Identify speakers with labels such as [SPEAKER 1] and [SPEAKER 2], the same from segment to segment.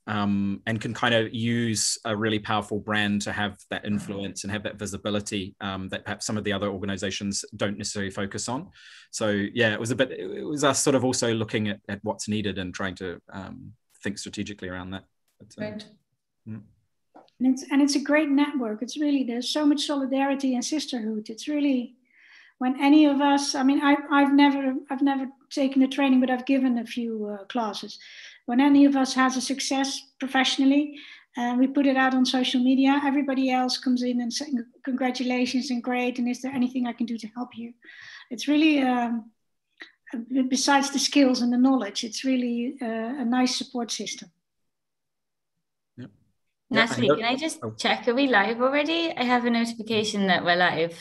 [SPEAKER 1] and can kind of use a really powerful brand to have that influence and have that visibility that perhaps some of the other organizations don't necessarily focus on. So yeah, it was us sort of also looking at what's needed and trying to think strategically around that.
[SPEAKER 2] Right.
[SPEAKER 3] And it's a great network. It's really, there's so much solidarity and sisterhood. It's really, when any of us, I mean, I've never taken a training, but I've given a few classes. When any of us has a success professionally, we put it out on social media, everybody else comes in and saying, congratulations and great, and is there anything I can do to help you? It's really, besides the skills and the knowledge, it's really a nice support system.
[SPEAKER 1] Yeah.
[SPEAKER 4] Natalie, can I just check, are we live already? I have a notification that we're live.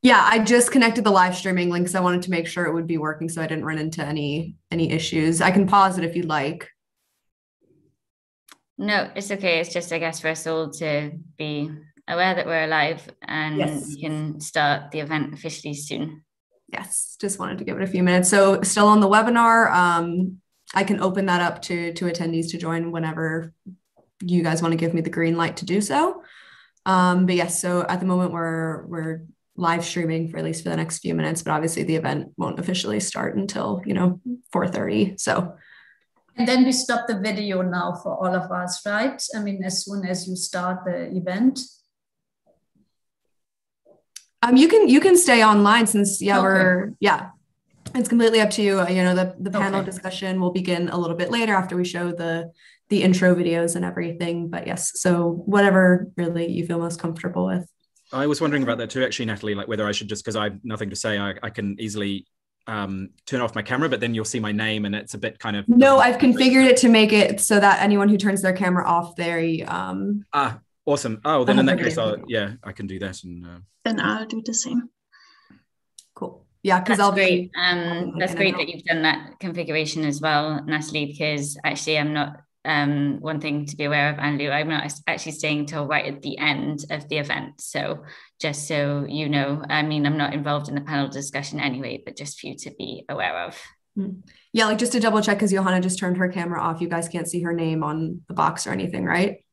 [SPEAKER 5] Yeah, I just connected the live streaming link because I wanted to make sure it would be working so I didn't run into any issues. I can pause it if you'd like.
[SPEAKER 4] No, it's okay. It's just, I guess, for us all to be aware that we're live and we can start the event officially soon.
[SPEAKER 5] Yes, just wanted to give it a few minutes. So still on the webinar, I can open that up to attendees to join whenever you guys want to give me the green light to do so. But yes, so at the moment we're live streaming for at least for the next few minutes, but obviously the event won't officially start until 4:30. So.
[SPEAKER 2] And then we stop the video now for all of us, right? I mean, as soon as you start the event.
[SPEAKER 5] You can stay online since it's completely up to you. The panel discussion will begin a little bit later after we show the intro videos and everything. But yes, so whatever really you feel most comfortable with.
[SPEAKER 1] I was wondering about that too, actually, Natalie, like whether I should just, because I have nothing to say, I can easily turn off my camera, but then you'll see my name and it's a bit kind of.
[SPEAKER 5] No, I've configured it to make it so that anyone who turns their camera off,
[SPEAKER 1] awesome. Oh, then in that case, I can do that. And
[SPEAKER 6] then I'll do the same.
[SPEAKER 5] Cool. Yeah, because
[SPEAKER 4] I'll be. That's great that you've done that configuration as well, Natalie, because actually I'm not. One thing to be aware of, Andrew, I'm not actually staying till right at the end of the event. So just so you know, I mean, I'm not involved in the panel discussion anyway, but just for you to be aware of.
[SPEAKER 5] Yeah, like just to double check, because Johanna just turned her camera off. You guys can't see her name on the box or anything, right?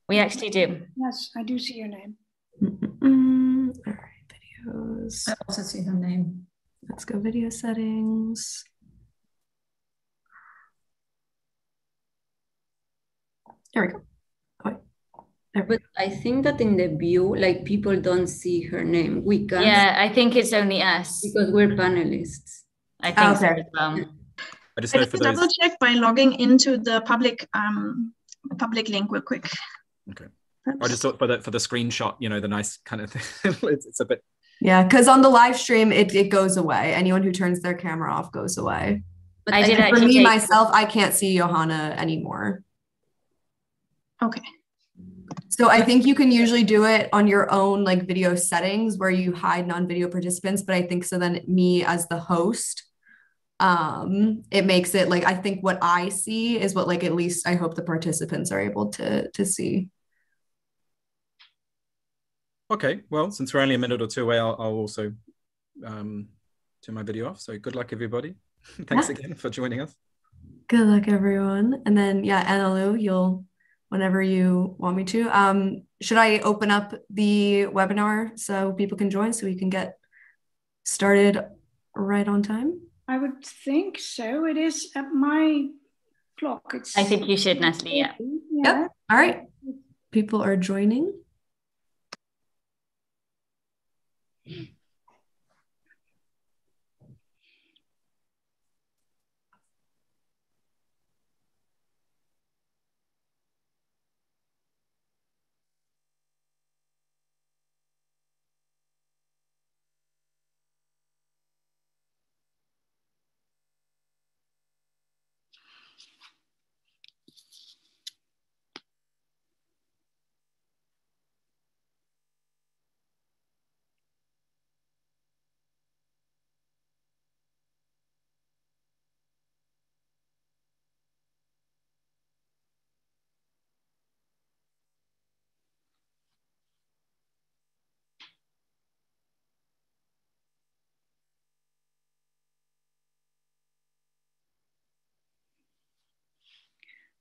[SPEAKER 4] We actually do.
[SPEAKER 3] Yes, I do see your name.
[SPEAKER 5] All right, videos.
[SPEAKER 2] I also see her name.
[SPEAKER 5] Let's go video settings. There we go.
[SPEAKER 7] But I think that in the view, like people don't see her name. We can.
[SPEAKER 4] Yeah, I think it's only us.
[SPEAKER 7] Because we're panelists.
[SPEAKER 4] I think so as well.
[SPEAKER 1] I just know for those...
[SPEAKER 6] double check by logging into the public link real quick.
[SPEAKER 1] Okay. I just thought for the screenshot, the nice kind of thing. it's a bit.
[SPEAKER 5] Yeah, because on the live stream, it goes away. Anyone who turns their camera off goes away. But for me, myself, I can't see Johanna anymore.
[SPEAKER 6] Okay.
[SPEAKER 5] So I think you can usually do it on your own like video settings where you hide non-video participants. But I think so then me as the host, it makes it like, I think what I see is what like, at least I hope the participants are able to see.
[SPEAKER 1] Okay, well, since we're only a minute or two away, I'll also turn my video off. So good luck, everybody. Thanks again for joining us.
[SPEAKER 5] Good luck, everyone. And then, Annalou, you'll, whenever you want me to. Should I open up the webinar so people can join so we can get started right on time?
[SPEAKER 3] I would think so. It is at my clock.
[SPEAKER 4] I think you should, Natalie. Yeah.
[SPEAKER 5] Yep. All right. People are joining.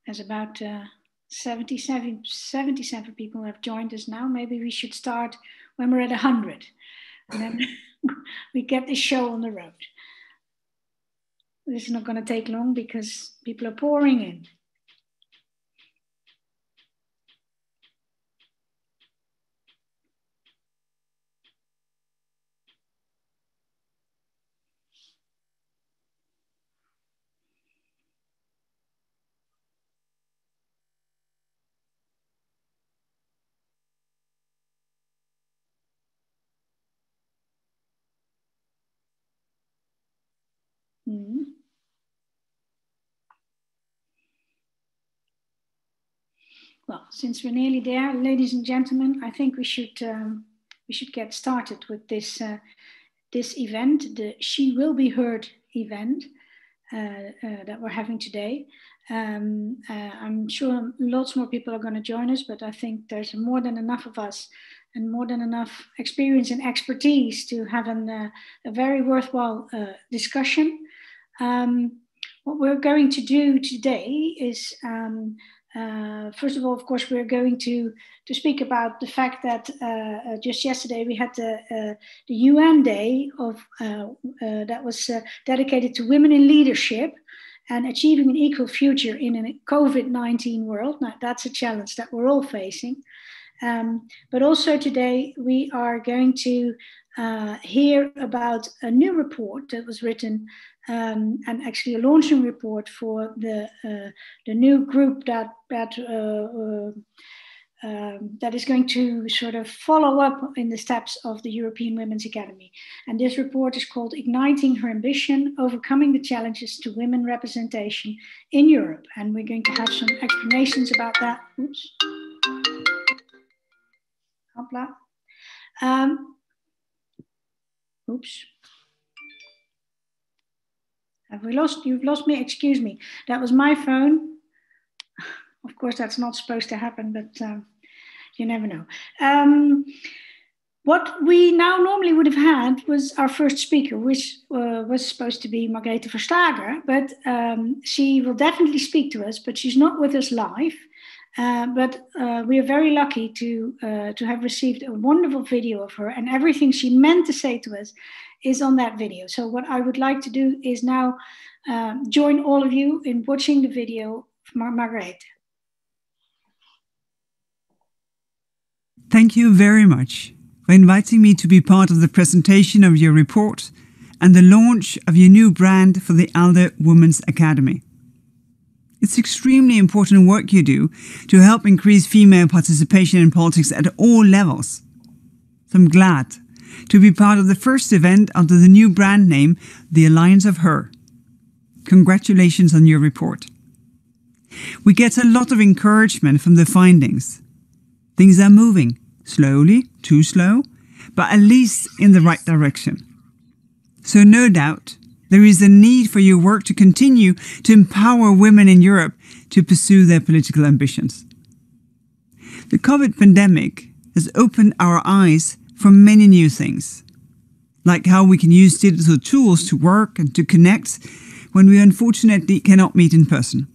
[SPEAKER 3] There's about 77 people have joined us now. Maybe we should start when we're at 100. And then we get the show on the road. This is not going to take long because people are pouring in. Mm-hmm. Well, since we're nearly there, ladies and gentlemen, I think we should get started with this this event, the She Will Be Heard event that we're having today. I'm sure lots more people are going to join us, but I think there's more than enough of us and more than enough experience and expertise to have a very worthwhile discussion. What we're going to do today is, first of all, of course, we're going to speak about the fact that just yesterday we had the UN Day that was dedicated to women in leadership and achieving an equal future in a COVID-19 world. Now, that's a challenge that we're all facing. But also today we are going to hear about a new report that was written and actually a launching report for the new group that is going to sort of follow up in the steps of the European Women's Academy. And this report is called Igniting Her Ambition, Overcoming the Challenges to Women Representation in Europe. And we're going to have some explanations about that. Oops. Hopla. Oops. Have we lost? You've lost me. Excuse me. That was my phone. Of course, that's not supposed to happen, but you never know. What we now normally would have had was our first speaker, which was supposed to be Margrethe Verstager, but she will definitely speak to us, but she's not with us live. But we are very lucky to have received a wonderful video of her, and everything she meant to say to us is on that video. So what I would like to do is now join all of you in watching the video of Margrethe.
[SPEAKER 8] Thank you very much for inviting me to be part of the presentation of your report and the launch of your new brand for the ALDE Women's Academy. It's extremely important work you do to help increase female participation in politics at all levels. So I'm glad to be part of the first event under the new brand name, The Alliance of Her. Congratulations on your report. We get a lot of encouragement from the findings. Things are moving, slowly, too slow, but at least in the right direction. So no doubt, there is a need for your work to continue to empower women in Europe to pursue their political ambitions. The COVID pandemic has opened our eyes for many new things, like how we can use digital tools to work and to connect when we unfortunately cannot meet in person.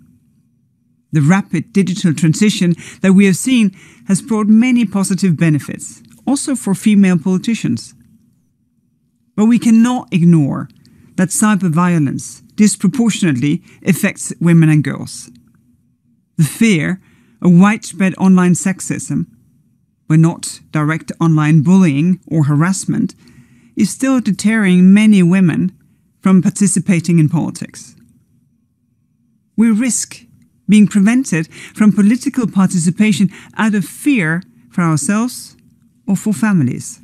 [SPEAKER 8] The rapid digital transition that we have seen has brought many positive benefits, also for female politicians. But we cannot ignore that cyber violence disproportionately affects women and girls. The fear of widespread online sexism, where not direct online bullying or harassment, is still deterring many women from participating in politics. We risk being prevented from political participation out of fear for ourselves or for families.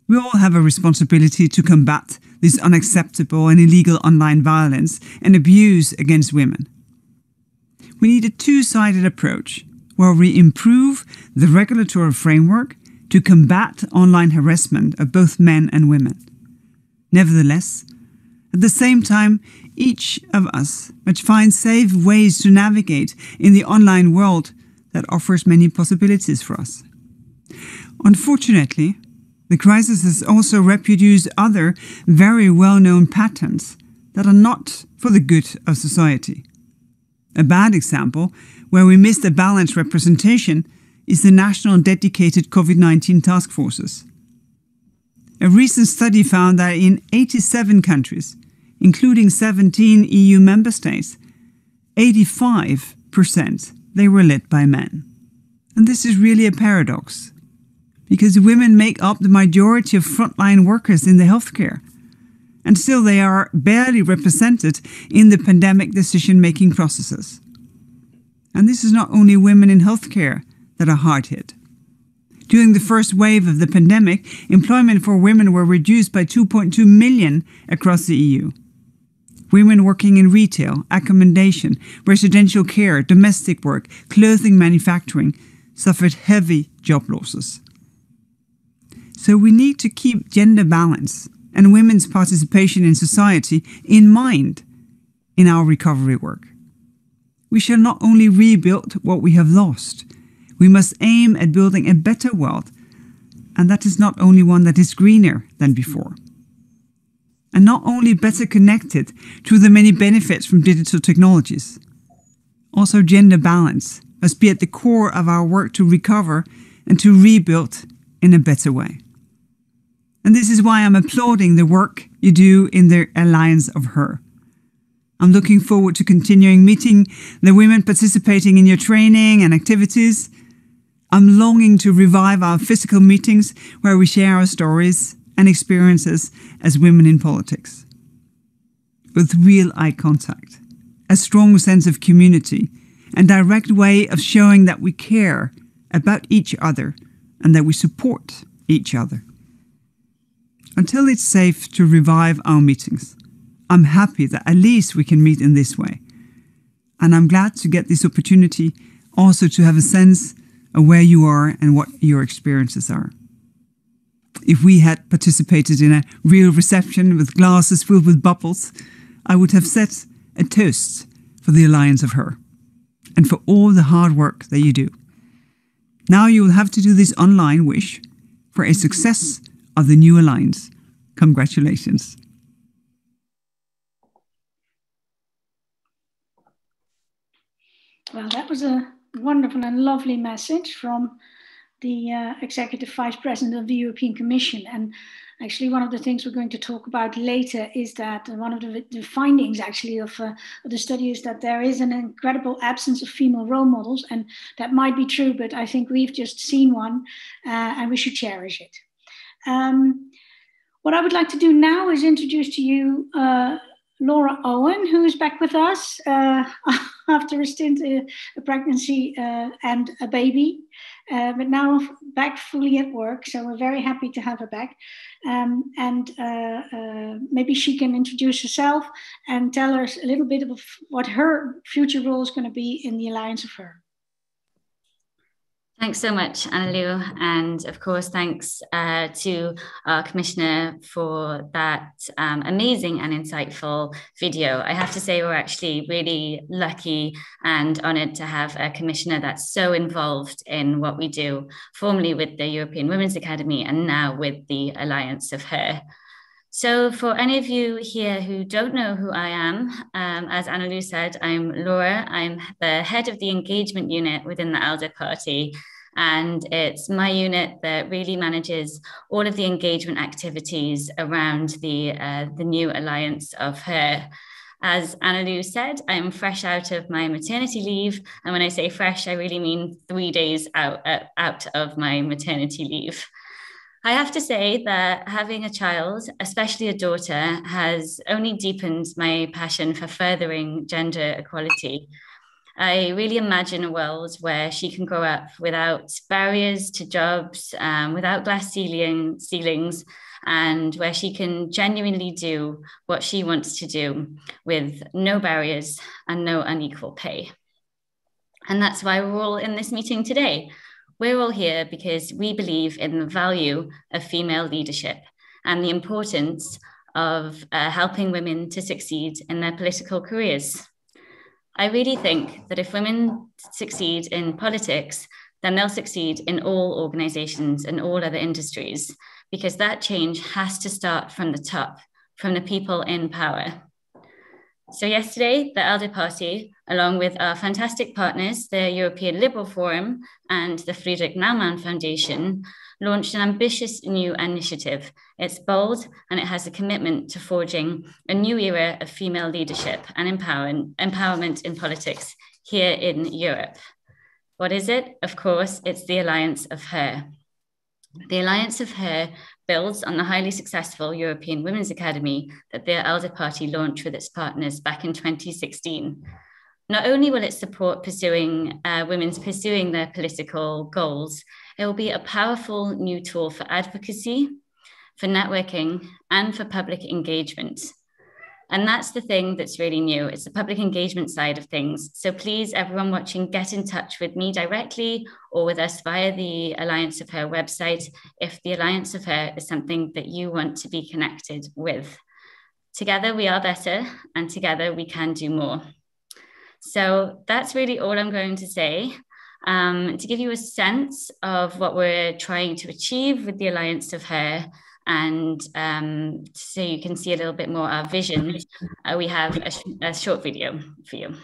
[SPEAKER 8] We all have a responsibility to combat this unacceptable and illegal online violence and abuse against women. We need a two-sided approach where we improve the regulatory framework to combat online harassment of both men and women. Nevertheless, at the same time, each of us must find safe ways to navigate in the online world that offers many possibilities for us. Unfortunately, the crisis has also reproduced other very well-known patterns that are not for the good of society. A bad example, where we missed a balanced representation, is the national dedicated COVID-19 task forces. A recent study found that in 87 countries, including 17 EU member states, 85% they were led by men. And this is really a paradox, because women make up the majority of frontline workers in the healthcare, and still they are barely represented in the pandemic decision-making processes. And this is not only women in healthcare that are hard hit. During the first wave of the pandemic, employment for women were reduced by 2.2 million across the EU. Women working in retail, accommodation, residential care, domestic work, clothing manufacturing suffered heavy job losses. So we need to keep gender balance and women's participation in society in mind in our recovery work. We shall not only rebuild what we have lost, we must aim at building a better world, and that is not only one that is greener than before, and not only better connected through the many benefits from digital technologies. Also, gender balance must be at the core of our work to recover and to rebuild in a better way. And this is why I'm applauding the work you do in the Alliance of Her. I'm looking forward to continuing meeting the women participating in your training and activities. I'm longing to revive our physical meetings where we share our stories and experiences as women in politics. With real eye contact, a strong sense of community, and direct way of showing that we care about each other and that we support each other. Until it's safe to revive our meetings, I'm happy that at least we can meet in this way. And I'm glad to get this opportunity also to have a sense of where you are and what your experiences are. If we had participated in a real reception with glasses filled with bubbles, I would have set a toast for the Alliance of Her and for all the hard work that you do. Now you will have to do this online wish for a success of the new alliance. Congratulations.
[SPEAKER 3] Well, that was a wonderful and lovely message from the Executive Vice President of the European Commission. And actually, one of the things we're going to talk about later is that one of the findings actually of the study is that there is an incredible absence of female role models, and that might be true, but I think we've just seen one and we should cherish it. What I would like to do now is introduce to you Laura Owen, who is back with us after a stint, a pregnancy and a baby, but now back fully at work. So we're very happy to have her back. Maybe she can introduce herself and tell us a little bit of what her future role is going to be in the Alliance of Her.
[SPEAKER 4] Thanks so much, Annalou. And of course, thanks to our Commissioner for that amazing and insightful video. I have to say, we're actually really lucky and honoured to have a Commissioner that's so involved in what we do, formerly with the European Women's Academy and now with the Alliance of Her. So for any of you here who don't know who I am, as Annalou said, I'm Laura. I'm the head of the engagement unit within the ALDE Party, and it's my unit that really manages all of the engagement activities around the new Alliance of Her. As Annalou said, I'm fresh out of my maternity leave, and when I say fresh, I really mean 3 days out of my maternity leave. I have to say that having a child, especially a daughter, has only deepened my passion for furthering gender equality. I really imagine a world where she can grow up without barriers to jobs, without glass ceilings, and where she can genuinely do what she wants to do with no barriers and no unequal pay. And that's why we're all in this meeting today. We're all here because we believe in the value of female leadership and the importance of helping women to succeed in their political careers. I really think that if women succeed in politics, then they'll succeed in all organizations and all other industries, because that change has to start from the top, from the people in power. So yesterday, the ALDE Party, along with our fantastic partners, the European Liberal Forum and the Friedrich Naumann Foundation, launched an ambitious new initiative. It's bold and it has a commitment to forging a new era of female leadership and empowerment in politics here in Europe. What is it? Of course, it's the Alliance of Her. The Alliance of Her builds on the highly successful European Women's Academy that the ALDE Party launched with its partners back in 2016. Not only will it support women's pursuing their political goals, it will be a powerful new tool for advocacy, for networking, and for public engagement. And that's the thing that's really new. It's the public engagement side of things. So please, everyone watching, get in touch with me directly or with us via the Alliance of Her website if the Alliance of Her is something that you want to be connected with. Together we are better, and together we can do more. So that's really all I'm going to say. To give you a sense of what we're trying to achieve with the Alliance of Her, and so you can see a little bit more our vision, we have a short video for you.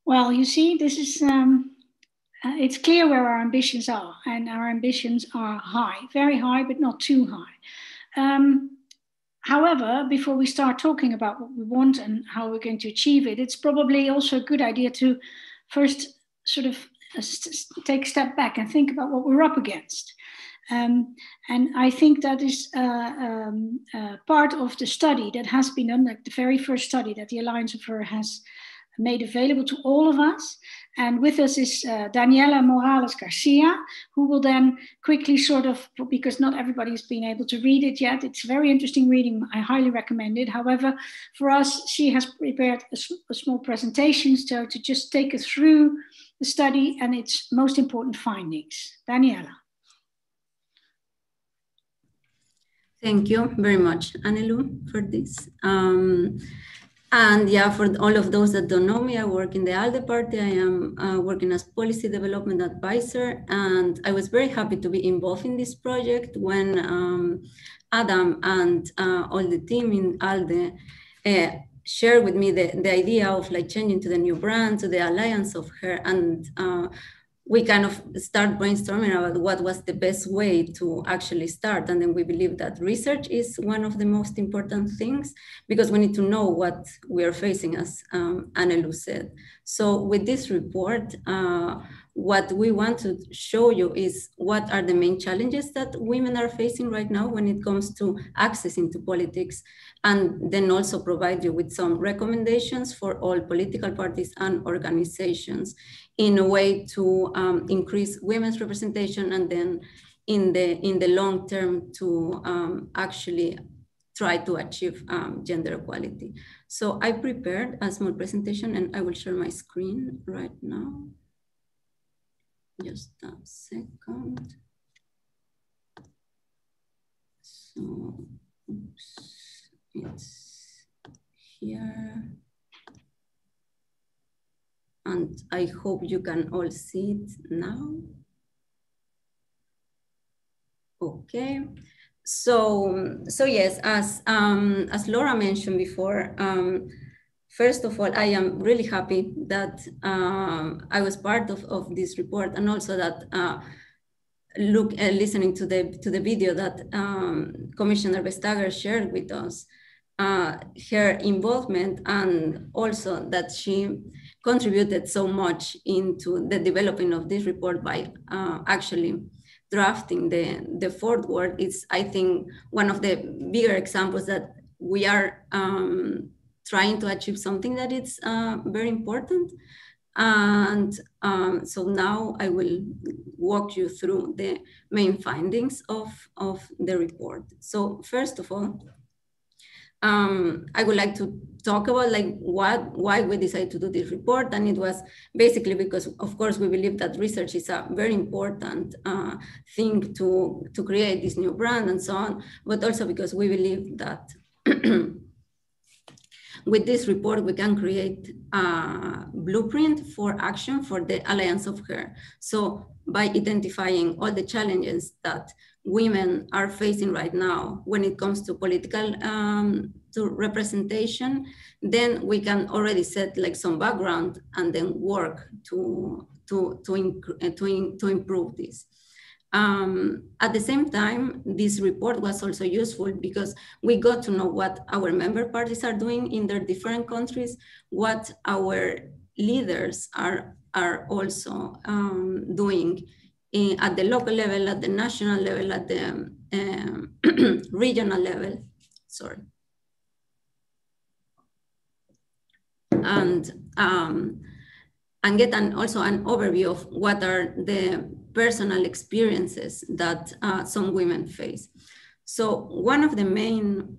[SPEAKER 3] Well, you see, this is, it's clear where our ambitions are, and our ambitions are high, very high, but not too high. However, before we start talking about what we want and how we're going to achieve it, it's probably also a good idea to first sort of take a step back and think about what we're up against. And I think that is part of the study that has been done, like the very first study that the Alliance of Her has made available to all of us. And with us is Daniela Morales Garcia, who will then quickly sort of, because not everybody's been able to read it yet. It's very interesting reading. I highly recommend it. However, for us, she has prepared a small presentation so to just take us through the study and its most important findings. Daniela.
[SPEAKER 7] Thank you very much, Annelu, for this. And yeah, for all of those that don't know me, I work in the ALDE Party. I am working as policy development advisor, and I was very happy to be involved in this project when Adam and all the team in ALDE shared with me the idea of like changing to the new brand, to the Alliance of Her, and we kind of start brainstorming about what was the best way to actually start. And then we believe that research is one of the most important things because we need to know what we are facing, as Annelu said. So with this report, what we want to show you is what are the main challenges that women are facing right now when it comes to access into politics, and then also provide you with some recommendations for all political parties and organizations in a way to increase women's representation, and then in the long term to actually try to achieve gender equality. So I prepared a small presentation and I will share my screen right now. Just a second. So, oops, it's here. And I hope you can all see it now. Okay. So yes, as Laura mentioned before, first of all, I am really happy that I was part of this report, and also that listening to the video that Commissioner Vestager shared with us, her involvement, and also that she contributed so much into the developing of this report by actually drafting the fourth word. Is, I think, one of the bigger examples that we are trying to achieve something that is very important. And so now I will walk you through the main findings of the report. So first of all, I would like to talk about why we decided to do this report. And it was basically because, of course, we believe that research is a very important thing to create this new brand and so on, but also because we believe that with this report, we can create a blueprint for action for the Alliance of Her. So by identifying all the challenges that women are facing right now when it comes to political to representation, then we can already set like some background and then work to improve this. At the same time, this report was also useful because we got to know what our member parties are doing in their different countries, what our leaders are also doing at the local level, at the national level, at the regional level, sorry. And get also an overview of what are the personal experiences that some women face. So one of the main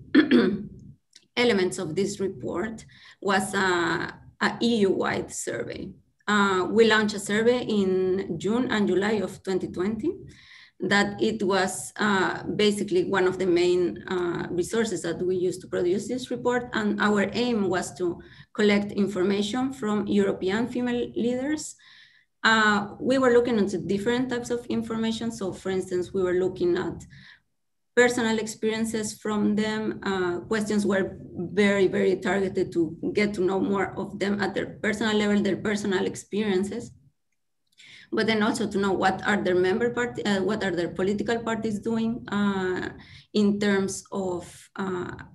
[SPEAKER 7] elements of this report was a EU-wide survey. We launched a survey in June and July of 2020 that it was basically one of the main resources that we used to produce this report. And our aim was to collect information from European female leaders. We were looking into different types of information. So for instance, we were looking at personal experiences from them. Questions were very, very targeted to get to know more of them at their personal level, their personal experiences. But then also to know what are their member party, what are their political parties doing in terms of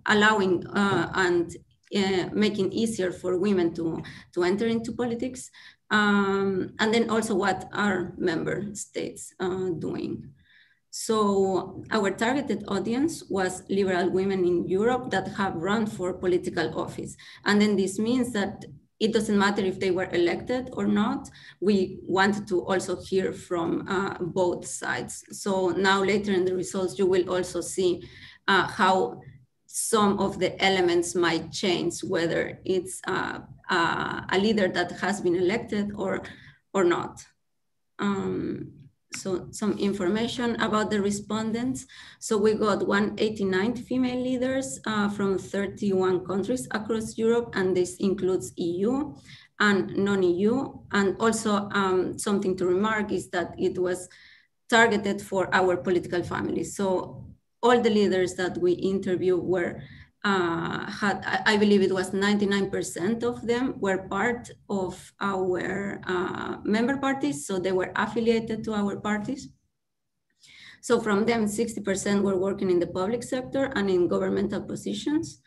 [SPEAKER 7] allowing and making easier for women to enter into politics. And then also what are member states doing. So our targeted audience was liberal women in Europe that have run for political office. And then this means that it doesn't matter if they were elected or not. We wanted to also hear from both sides. So now later in the results, you will also see how some of the elements might change, whether it's a leader that has been elected or not. So some information about the respondents. So we got 189 female leaders from 31 countries across Europe, and this includes EU and non-EU. And also something to remark is that it was targeted for our political families. So all the leaders that we interviewed were I believe it was 99% of them were part of our member parties, so they were affiliated to our parties. So from them, 60% were working in the public sector and in governmental positions.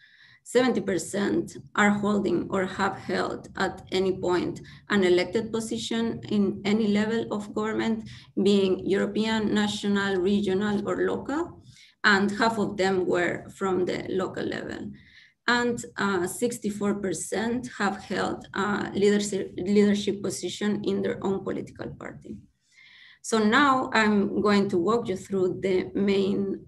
[SPEAKER 7] 70% are holding or have held at any point an elected position in any level of government, being European, national, regional, or local. And half of them were from the local level. And 64% have held a leadership position in their own political party. So now I'm going to walk you through the main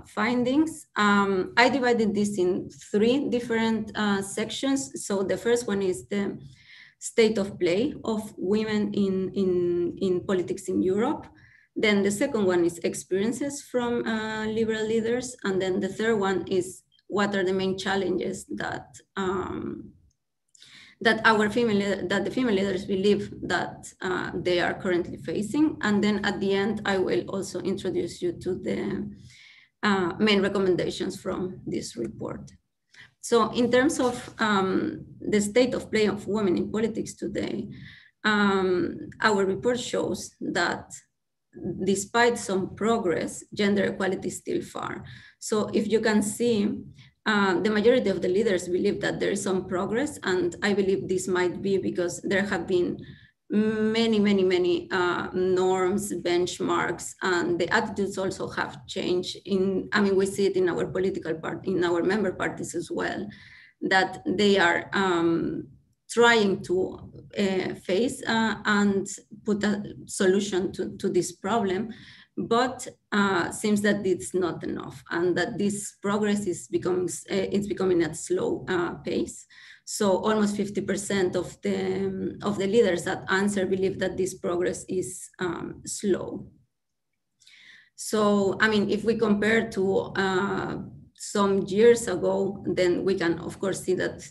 [SPEAKER 7] findings. I divided this in 3 different sections. So the first one is the state of play of women in politics in Europe. Then the second one is experiences from liberal leaders. And then the third one is what are the main challenges that that the female leaders believe that they are currently facing. And then at the end, I will also introduce you to the main recommendations from this report. So in terms of the state of play of women in politics today, our report shows that despite some progress, gender equality is still far. So if you can see, the majority of the leaders believe that there is some progress, and I believe this might be because there have been many norms, benchmarks, and the attitudes also have changed. We see it in our political party, in our member parties as well, that they are trying to face and put a solution to this problem, but seems that it's not enough, and that this progress is becoming at slow pace. So almost 50% of the leaders that answer believe that this progress is slow. So, if we compare to some years ago, then we can of course see that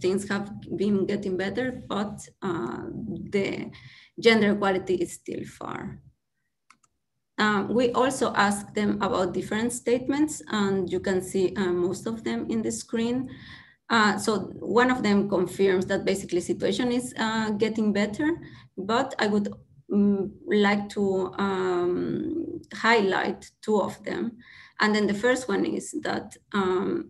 [SPEAKER 7] things have been getting better, but the gender equality is still far. We also asked them about different statements, and you can see most of them in the screen. So one of them confirms that basically situation is getting better, but I would like to highlight two of them. And then the first one is that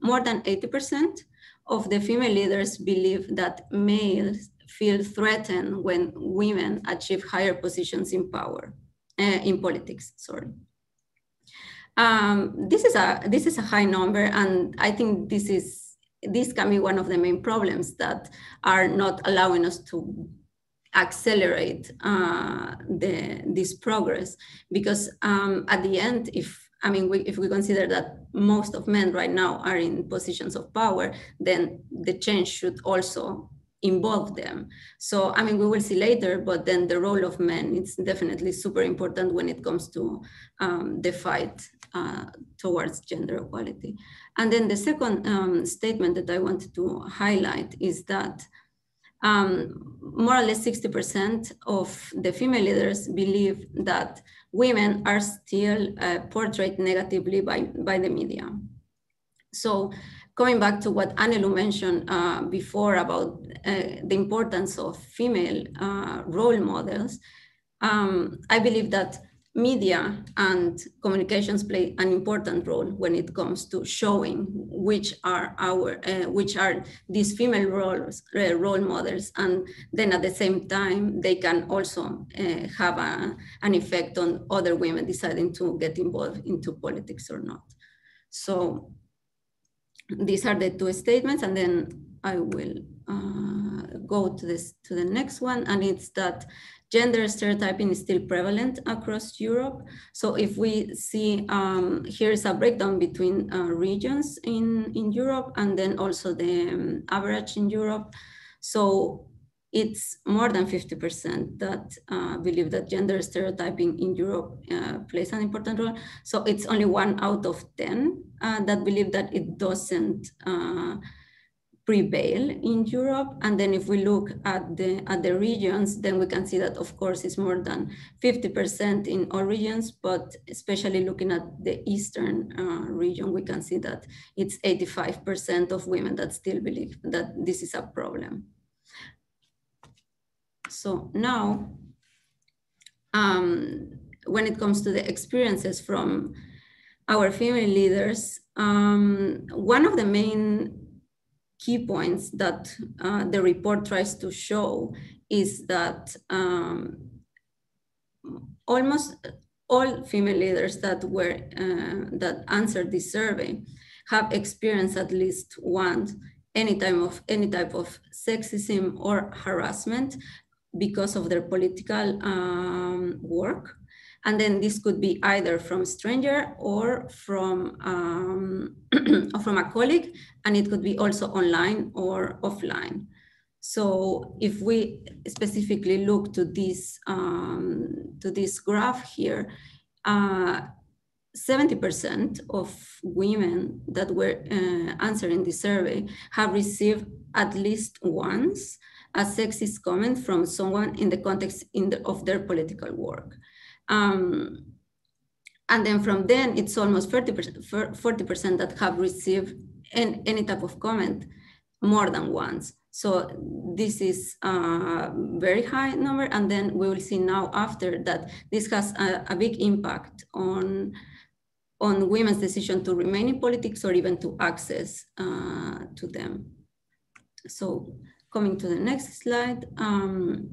[SPEAKER 7] more than 80% of the female leaders believe that males feel threatened when women achieve higher positions in power, in politics, sorry. This is a high number, and I think this can be one of the main problems that are not allowing us to accelerate this progress, because at the end, if we consider that most of men right now are in positions of power, then the change should also involve them. So, we will see later, but then the role of men is definitely super important when it comes to the fight towards gender equality. And then the second statement that I wanted to highlight is that more or less 60% of the female leaders believe that women are still portrayed negatively by the media. So coming back to what Annelu mentioned before about the importance of female role models, I believe that media and communications play an important role when it comes to showing which are these female role models, and then at the same time they can also have an effect on other women deciding to get involved into politics or not. So these are the two statements, and then I will go to the next one, and it's that gender stereotyping is still prevalent across Europe. So if we see, here's a breakdown between regions in Europe, and then also the average in Europe. So it's more than 50% that believe that gender stereotyping in Europe plays an important role. So it's only 1 out of 10 that believe that it doesn't prevail in Europe. And then if we look at the regions, then we can see that of course it's more than 50% in all regions, but especially looking at the Eastern region, we can see that it's 85% of women that still believe that this is a problem. So now, when it comes to the experiences from our female leaders, one of the main key points that the report tries to show is that almost all female leaders that answered this survey have experienced at least once any type of sexism or harassment because of their political work. And then this could be either from a stranger or from a colleague, and it could be also online or offline. So if we specifically look to this graph here, 70% of women that were answering the survey have received at least once a sexist comment from someone in the context of their political work. And then from then, it's almost 40% that have received any type of comment more than once. So this is a very high number. And then we will see now after that this has a big impact on women's decision to remain in politics or even to access to them. So coming to the next slide, I'm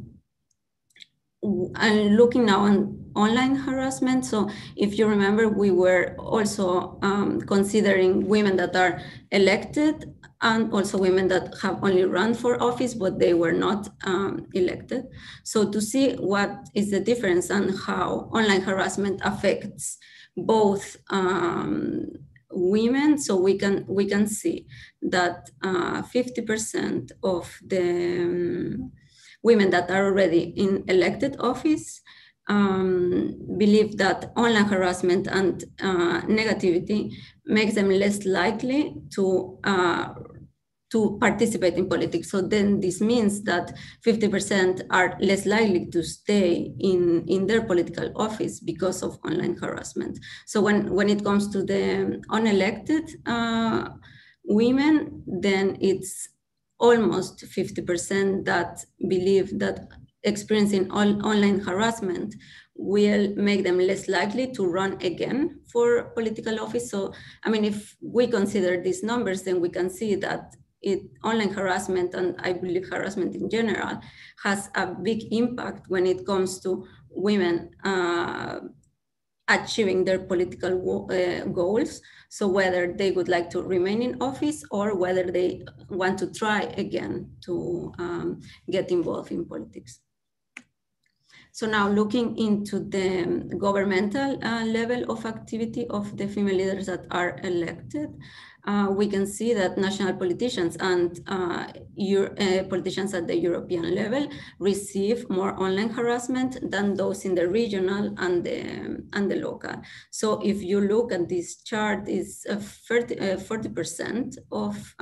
[SPEAKER 7] looking now on online harassment. So if you remember, we were also considering women that are elected and also women that have only run for office, but they were not elected. So to see what is the difference and how online harassment affects both women, so we can see that 50% of the women that are already in elected office believe that online harassment and negativity makes them less likely to participate in politics. So then this means that 50% are less likely to stay in their political office because of online harassment. So when it comes to the unelected women, then it's almost 50% that believe that experiencing online harassment will make them less likely to run again for political office. So, I mean, if we consider these numbers, then we can see that online harassment, and I believe harassment in general, has a big impact when it comes to women achieving their political goals. So whether they would like to remain in office or whether they want to try again to get involved in politics. So now looking into the governmental level of activity of the female leaders that are elected, we can see that national politicians and politicians at the European level receive more online harassment than those in the regional and the local. So if you look at this chart, is 40% of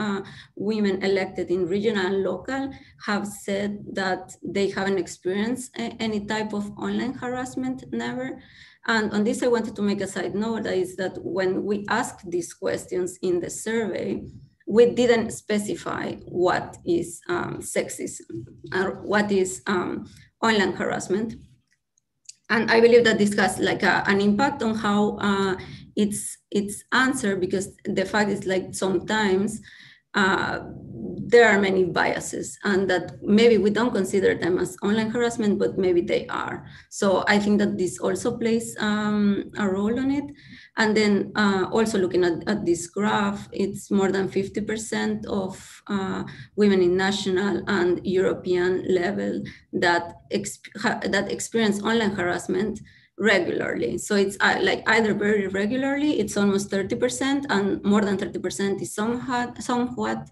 [SPEAKER 7] women elected in regional and local have said that they haven't experienced any type of online harassment, never. And on this, I wanted to make a side note, is that when we asked these questions in the survey, we didn't specify what is sexism or what is online harassment. And I believe that this has like an impact on how it's answered, because the fact is like sometimes there are many biases and that maybe we don't consider them as online harassment, but maybe they are. So I think that this also plays a role on it. And then also looking at this graph, it's more than 50% of women in national and European level that experience online harassment regularly. So it's like either very regularly, it's almost 30%, and more than 30% is somewhat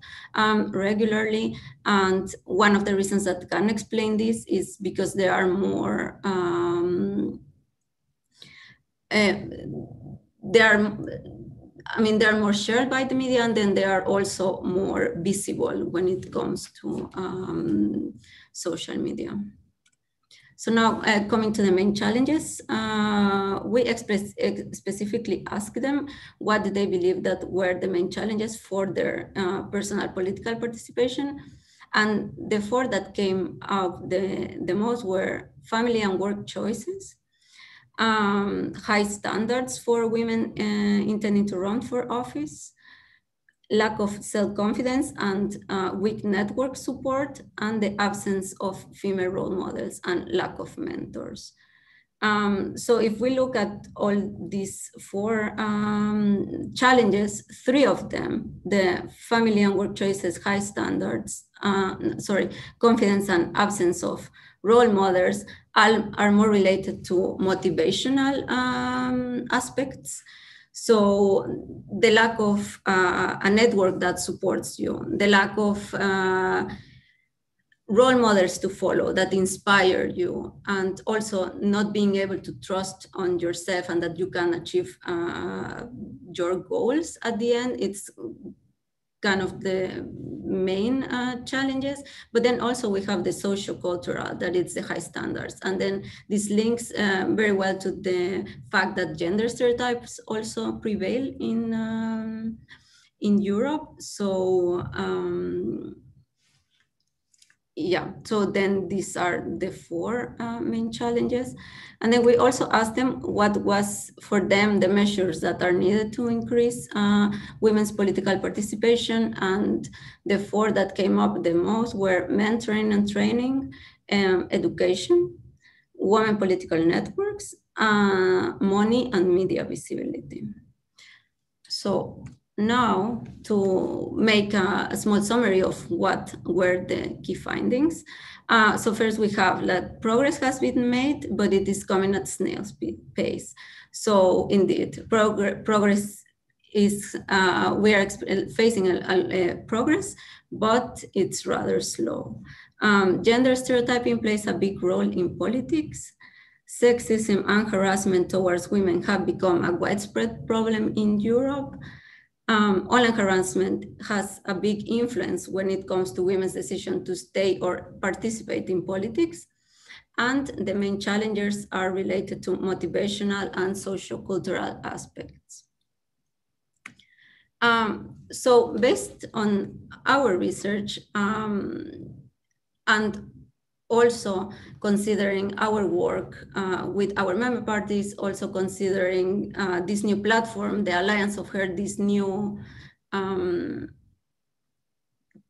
[SPEAKER 7] regularly. And one of the reasons that can explain this is because there are more they're more shared by the media, and then they are also more visible when it comes to social media. So now coming to the main challenges, we specifically asked them what did they believe that were the main challenges for their personal political participation. And the four that came out the most were family and work choices, high standards for women intending to run for office, lack of self-confidence and weak network support, and the absence of female role models and lack of mentors. So if we look at all these four challenges, three of them, the family and work choices, high standards, confidence and absence of role models, are more related to motivational aspects. So the lack of a network that supports you, the lack of role models to follow that inspire you, and also not being able to trust on yourself and that you can achieve your goals at the end. It's kind of the main challenges. But then also we have the socio-cultural, that it's the high standards. And then this links very well to the fact that gender stereotypes also prevail in Europe. So yeah, so then these are the four main challenges. And then we also asked them what was for them the measures that are needed to increase women's political participation. And the four that came up the most were mentoring and training, education, women political networks, money, and media visibility. So now, to make a small summary of what were the key findings. So first we have that progress has been made, but it is coming at snail's pace. So indeed, progress is, we are facing a progress, but it's rather slow. Gender stereotyping plays a big role in politics. Sexism and harassment towards women have become a widespread problem in Europe. Online harassment has a big influence when it comes to women's decision to stay or participate in politics. And the main challenges are related to motivational and socio-cultural aspects. So based on our research and also considering our work with our member parties, also considering this new platform, the Alliance of Her, this new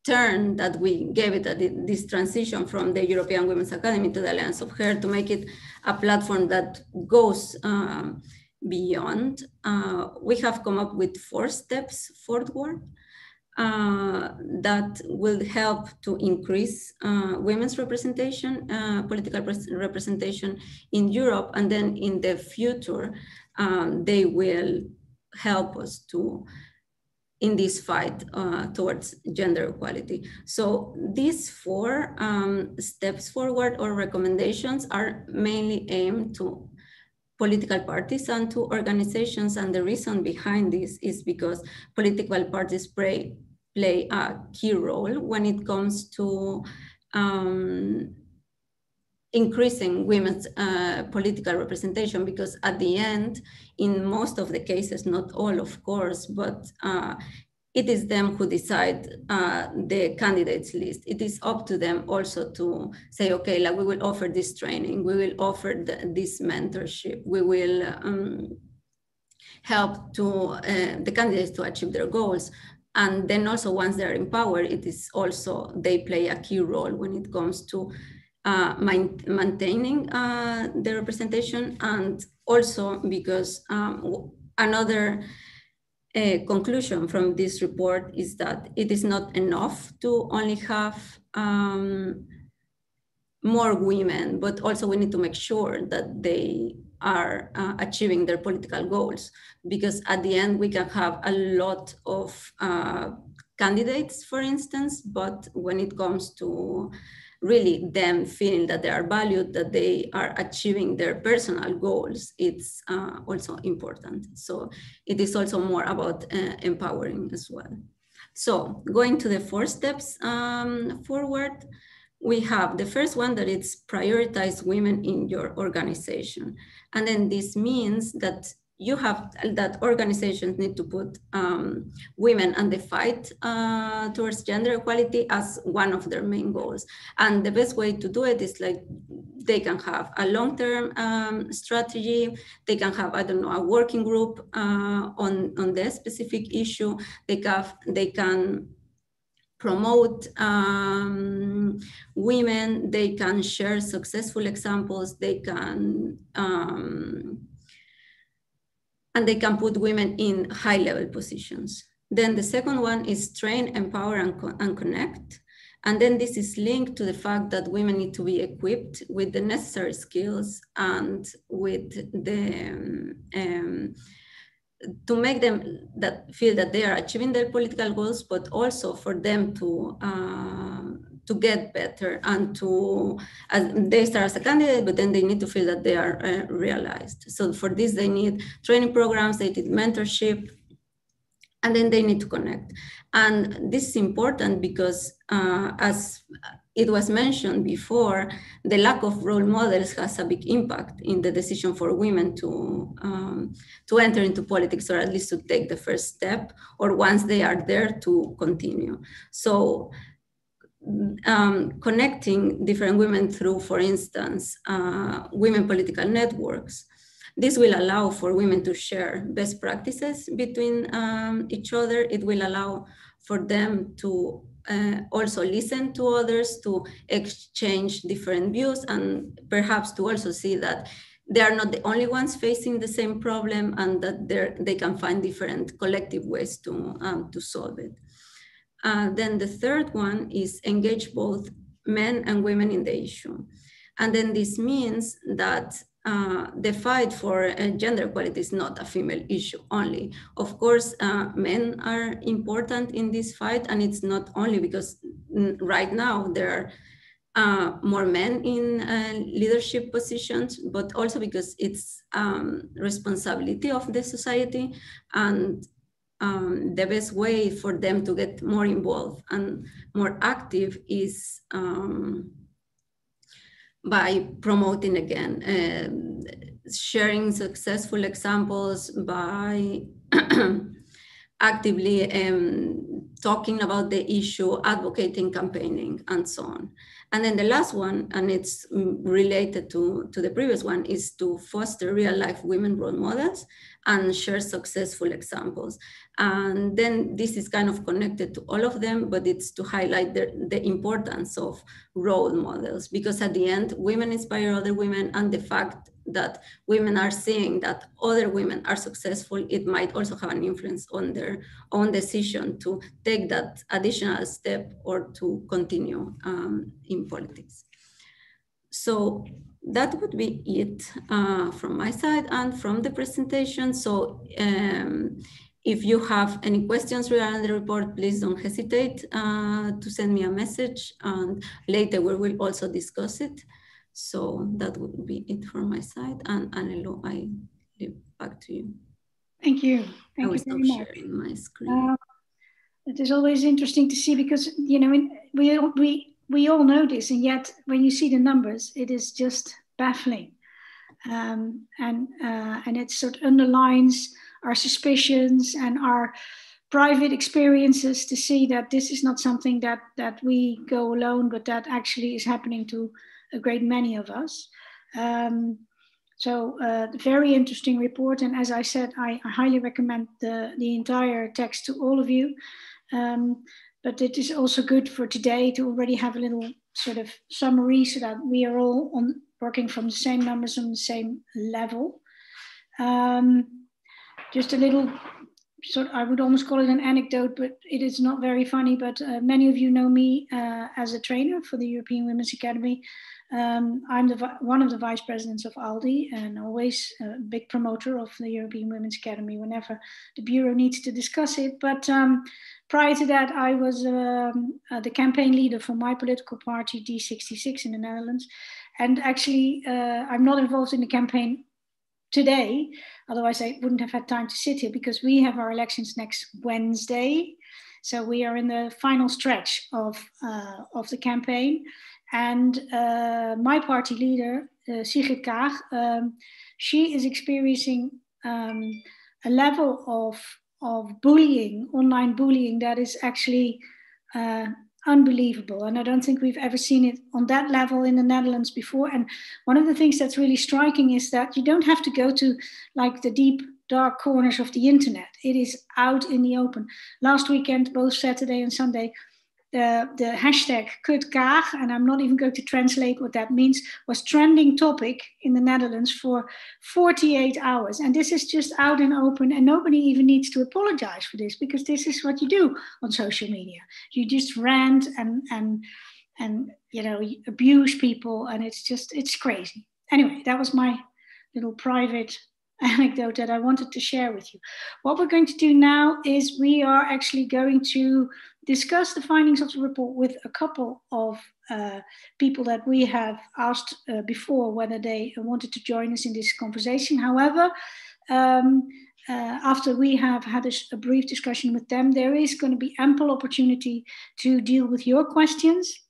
[SPEAKER 7] turn that we gave it, this transition from the European Women's Academy to the Alliance of Her, to make it a platform that goes beyond. We have come up with 4 steps forward that will help to increase women's representation, political representation in Europe, and then in the future, they will help us to in this fight towards gender equality. So these 4 steps forward or recommendations are mainly aimed to political parties and to organizations. And the reason behind this is because political parties play a key role when it comes to increasing women's political representation, because at the end, in most of the cases, not all of course, but it is them who decide the candidates list. It is up to them also to say, okay, like we will offer this training, we will offer this mentorship, we will help to the candidates to achieve their goals. And then also once they're in power, it is also, they play a key role when it comes to maintaining the representation. And also because another conclusion from this report is that it is not enough to only have more women, but also we need to make sure that they are achieving their political goals, because at the end we can have a lot of candidates, for instance, but when it comes to really them feeling that they are valued, that they are achieving their personal goals, it's also important. So it is also more about empowering as well. So going to the 4 steps forward, we have the first one, that it's prioritize women in your organization. And then this means that you have, that organizations need to put women and the fight towards gender equality as one of their main goals. And the best way to do it is like, they can have a long-term strategy. They can have, I don't know, a working group on the specific issue. They can promote women, they can share successful examples, they can, and they can put women in high-level positions. Then the second one is train, empower, and connect. And then this is linked to the fact that women need to be equipped with the necessary skills and with the, to make them that feel that they are achieving their political goals, but also for them to get better and to, they start as a candidate, but then they need to feel that they are realized. So for this, they need training programs, they need mentorship, and then they need to connect. And this is important because as it was mentioned before, the lack of role models has a big impact in the decision for women to enter into politics, or at least to take the first step, or once they are there to continue. So connecting different women through, for instance, women political networks, this will allow for women to share best practices between each other. It will allow for them to also listen to others, to exchange different views, and perhaps to also see that they are not the only ones facing the same problem, and that they can find different collective ways to solve it. Then the third one is engage both men and women in the issue. And then this means that the fight for gender equality is not a female issue only. Of course, men are important in this fight, and it's not only because right now there are more men in leadership positions, but also because it's responsibility of the society, and the best way for them to get more involved and more active is by promoting again, sharing successful examples, by actively talking about the issue, advocating, campaigning, and so on. And then the last one, and it's related to the previous one, is to foster real-life women role models and share successful examples. And then this is kind of connected to all of them, but it's to highlight the importance of role models, because at the end, women inspire other women, and the fact that women are seeing that other women are successful, it might also have an influence on their own decision to take that additional step or to continue in politics. So that would be it from my side and from the presentation. So if you have any questions regarding the report, please don't hesitate to send me a message, and later we will also discuss it. So that would be it from my side. And Anelu, I leave back to you.
[SPEAKER 3] Thank you. Thank you very much.
[SPEAKER 7] Sharing my screen.
[SPEAKER 3] It is always interesting to see, because we all know this, and yet when you see the numbers, it is just baffling, and it sort of underlines our suspicions and our private experiences to see that this is not something that we go alone, but that actually is happening to a great many of us. So very interesting report, and as I said, I highly recommend the entire text to all of you. But it is also good for today to already have a little sort of summary, so that we are all working from the same numbers on the same level. Just a little I would almost call it an anecdote, but it is not very funny. But many of you know me as a trainer for the European Women's Academy. I'm one of the vice presidents of ALDE, and always a big promoter of the European Women's Academy whenever the Bureau needs to discuss it. But prior to that, I was the campaign leader for my political party, D66 in the Netherlands. And actually, I'm not involved in the campaign today, otherwise I wouldn't have had time to sit here, because we have our elections next Wednesday. So we are in the final stretch of the campaign. And my party leader, Sigrid Kaag, she is experiencing a level of bullying, online bullying, that is actually unbelievable. And I don't think we've ever seen it on that level in the Netherlands before. And one of the things that's really striking is that you don't have to go to like the deep, dark corners of the internet. It is out in the open. Last weekend, both Saturday and Sunday, the hashtag #KutKaag, and I'm not even going to translate what that means, was trending topic in the Netherlands for 48 hours. And this is just out and open, and nobody even needs to apologize for this, because this is what you do on social media. You just rant and you abuse people, and it's crazy. Anyway, that was my little private anecdote that I wanted to share with you. What we're going to do now is we are actually going to discussed the findings of the report with a couple of people that we have asked before whether they wanted to join us in this conversation. However, after we have had a brief discussion with them, there is going to be ample opportunity to deal with your questions.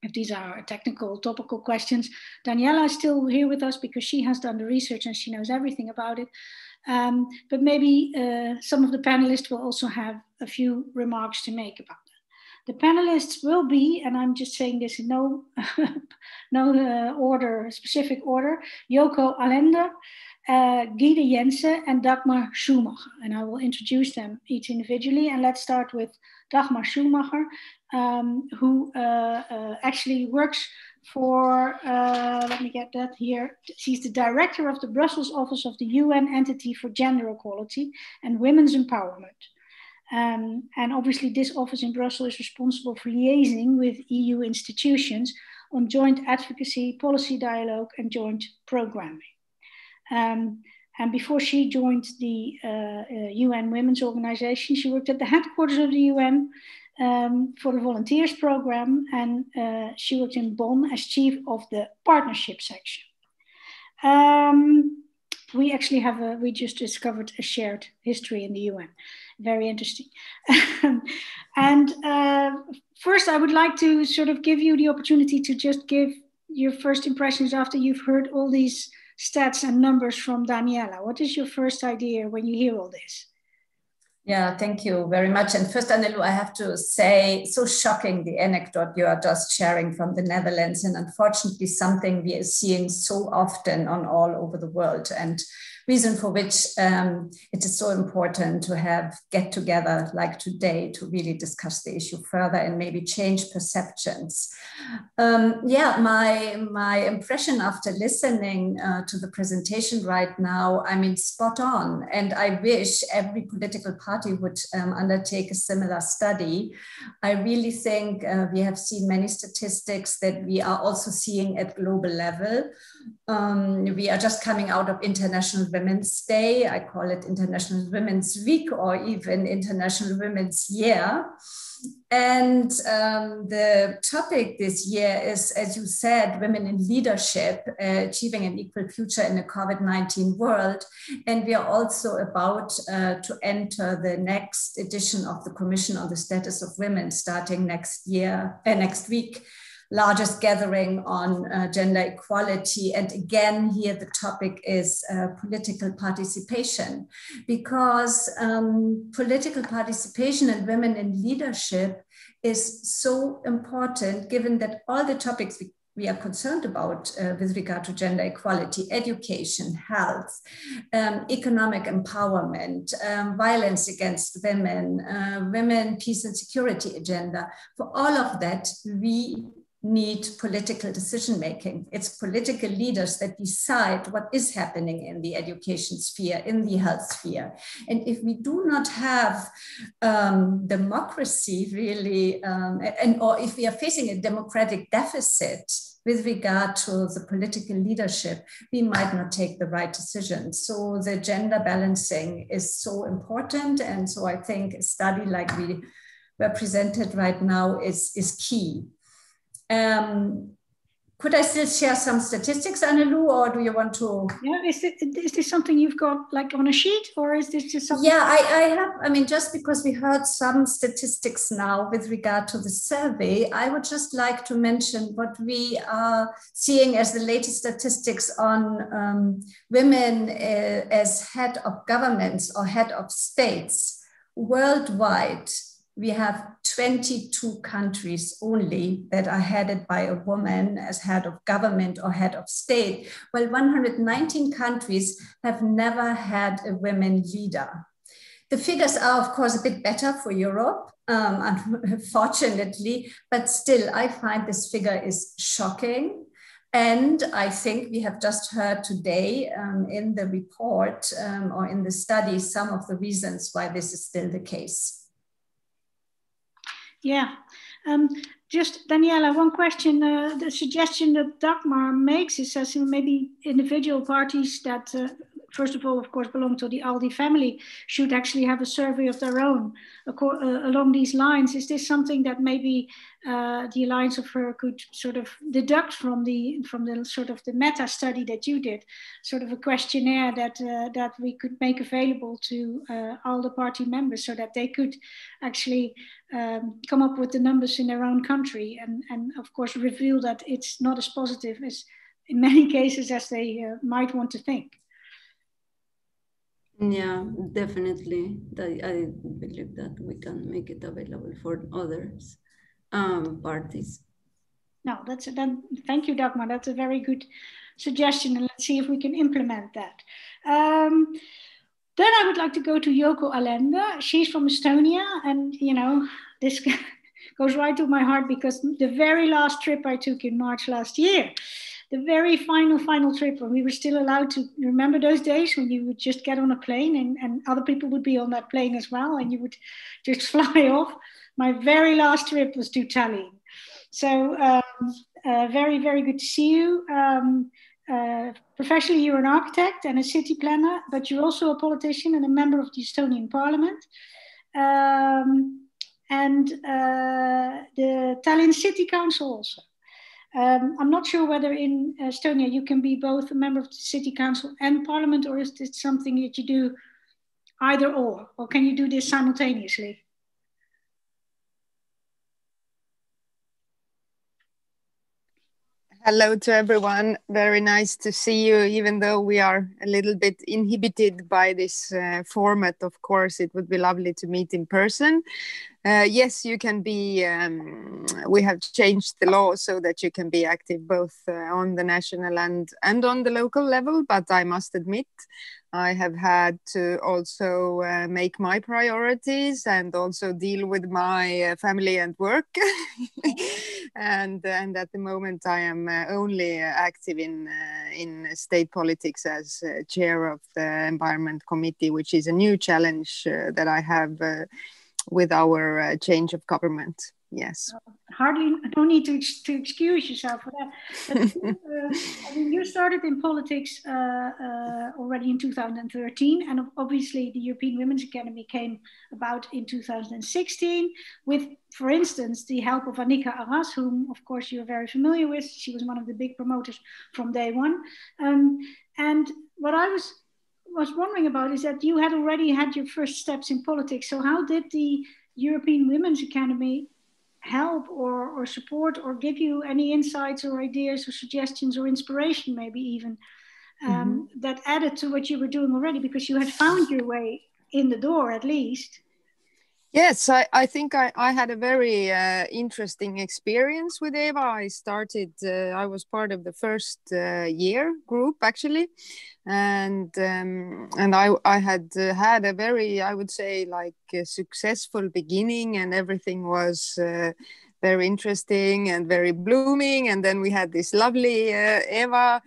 [SPEAKER 3] If these are technical, topical questions, Daniela is still here with us because she has done the research and she knows everything about it. But maybe some of the panelists will also have a few remarks to make about that. The panelists will be, and I'm just saying this in no specific order, Joko Allende, Guide Jensen, and Dagmar Schumacher. And I will introduce them each individually. And let's start with Dagmar Schumacher, who actually works for, let me get that here. She's the director of the Brussels office of the UN Entity for Gender Equality and Women's Empowerment. And obviously this office in Brussels is responsible for liaising with EU institutions on joint advocacy, policy dialogue, and joint programming. And before she joined the UN Women's Organization, she worked at the headquarters of the UN for the volunteers program, and she worked in Bonn as chief of the partnership section. We actually have we just discovered a shared history in the UN. Very interesting. And first I would like to sort of give you the opportunity to just give your first impressions after you've heard all these stats and numbers from Daniela. What is your first idea when you hear all this?
[SPEAKER 2] Yeah, thank you very much. And first, Annelou, I have to say, so shocking, the anecdote you are just sharing from the Netherlands, and unfortunately something we are seeing so often on all over the world, and reason for which it is so important to have get together like today to really discuss the issue further and maybe change perceptions. Yeah, my impression after listening to the presentation right now, I mean, spot on. And I wish every political party would undertake a similar study. I really think we have seen many statistics that we are also seeing at global level. We are just coming out of International Women's Day. I call it International Women's Week or even International Women's Year. And the topic this year is, as you said, women in leadership, achieving an equal future in a COVID-19 world. And we are also about to enter the next edition of the Commission on the Status of Women starting next week. Largest gathering on gender equality. And again, here the topic is political participation, because political participation and women in leadership is so important, given that all the topics we are concerned about with regard to gender equality, education, health, economic empowerment, violence against women, women, peace and security agenda. For all of that, we need political decision-making. It's political leaders that decide what is happening in the education sphere, in the health sphere. And if we do not have democracy really, or if we are facing a democratic deficit with regard to the political leadership, we might not take the right decisions. So the gender balancing is so important. And so I think a study like we were presented right now is key. Could I still share some statistics, Annelou, or do you want to?
[SPEAKER 3] Yeah, is this something you've got like on a sheet, or is this just something?
[SPEAKER 2] Yeah, I have. I mean, just because we heard some statistics now with regard to the survey, I would just like to mention what we are seeing as the latest statistics on women as head of governments or head of states worldwide. We have 22 countries only that are headed by a woman as head of government or head of state, while 119 countries have never had a women leader. The figures are, of course, a bit better for Europe, unfortunately, but still, I find this figure is shocking. And I think we have just heard today in the report or in the study some of the reasons why this is still the case.
[SPEAKER 3] Yeah, Just, Daniela, one question. The suggestion that Dagmar makes is as maybe individual parties that, first of all, of course, belong to the ALDE family should actually have a survey of their own along these lines. Is this something that maybe the Alliance of Her could sort of deduct from the sort of the meta study that you did, sort of a questionnaire that we could make available to ALDE party members so that they could actually come up with the numbers in their own country and of course reveal that it's not as positive as in many cases as they might want to think.
[SPEAKER 7] Yeah, definitely. I believe that we can make it available for others parties.
[SPEAKER 3] No, thank you, Dagmar. That's a very good suggestion, and let's see if we can implement that. Then I would like to go to Yoko Allende. She's from Estonia, and you know, this goes right to my heart because the very last trip I took in March last year, the very final trip when we were still allowed to, remember those days when you would just get on a plane and other people would be on that plane as well and you would just fly off. My very last trip was to Tallinn. So very, very good to see you. Professionally, you're an architect and a city planner, but you're also a politician and a member of the Estonian Parliament. And the Tallinn City Council also. I'm not sure whether in Estonia you can be both a member of the City Council and Parliament, or is it something that you do either or can you do this simultaneously?
[SPEAKER 9] Hello to everyone. Very nice to see you, even though we are a little bit inhibited by this format. Of course, it would be lovely to meet in person. Yes, you can be, we have changed the law so that you can be active both on the national and on the local level, but I must admit, I have had to also make my priorities and also deal with my family and work. and at the moment I am only active in state politics as chair of the Environment Committee, which is a new challenge that I have with our change of government. Yes.
[SPEAKER 3] Hardly, no need to excuse yourself for that. But, I mean, you started in politics already in 2013, and obviously the European Women's Academy came about in 2016 with, for instance, the help of Annika Arras, whom of course you're very familiar with. She was one of the big promoters from day one. And what I was wondering about is that you had already had your first steps in politics. So how did the European Women's Academy help or support or give you any insights or ideas or suggestions or inspiration maybe even that added to what you were doing already, because you had found your way in the door at least?
[SPEAKER 9] Yes, I think I had a very interesting experience with Eva. I started, I was part of the first year group actually. And I had had a very, I would say, like a successful beginning, and everything was very interesting and very blooming. And then we had this lovely Eva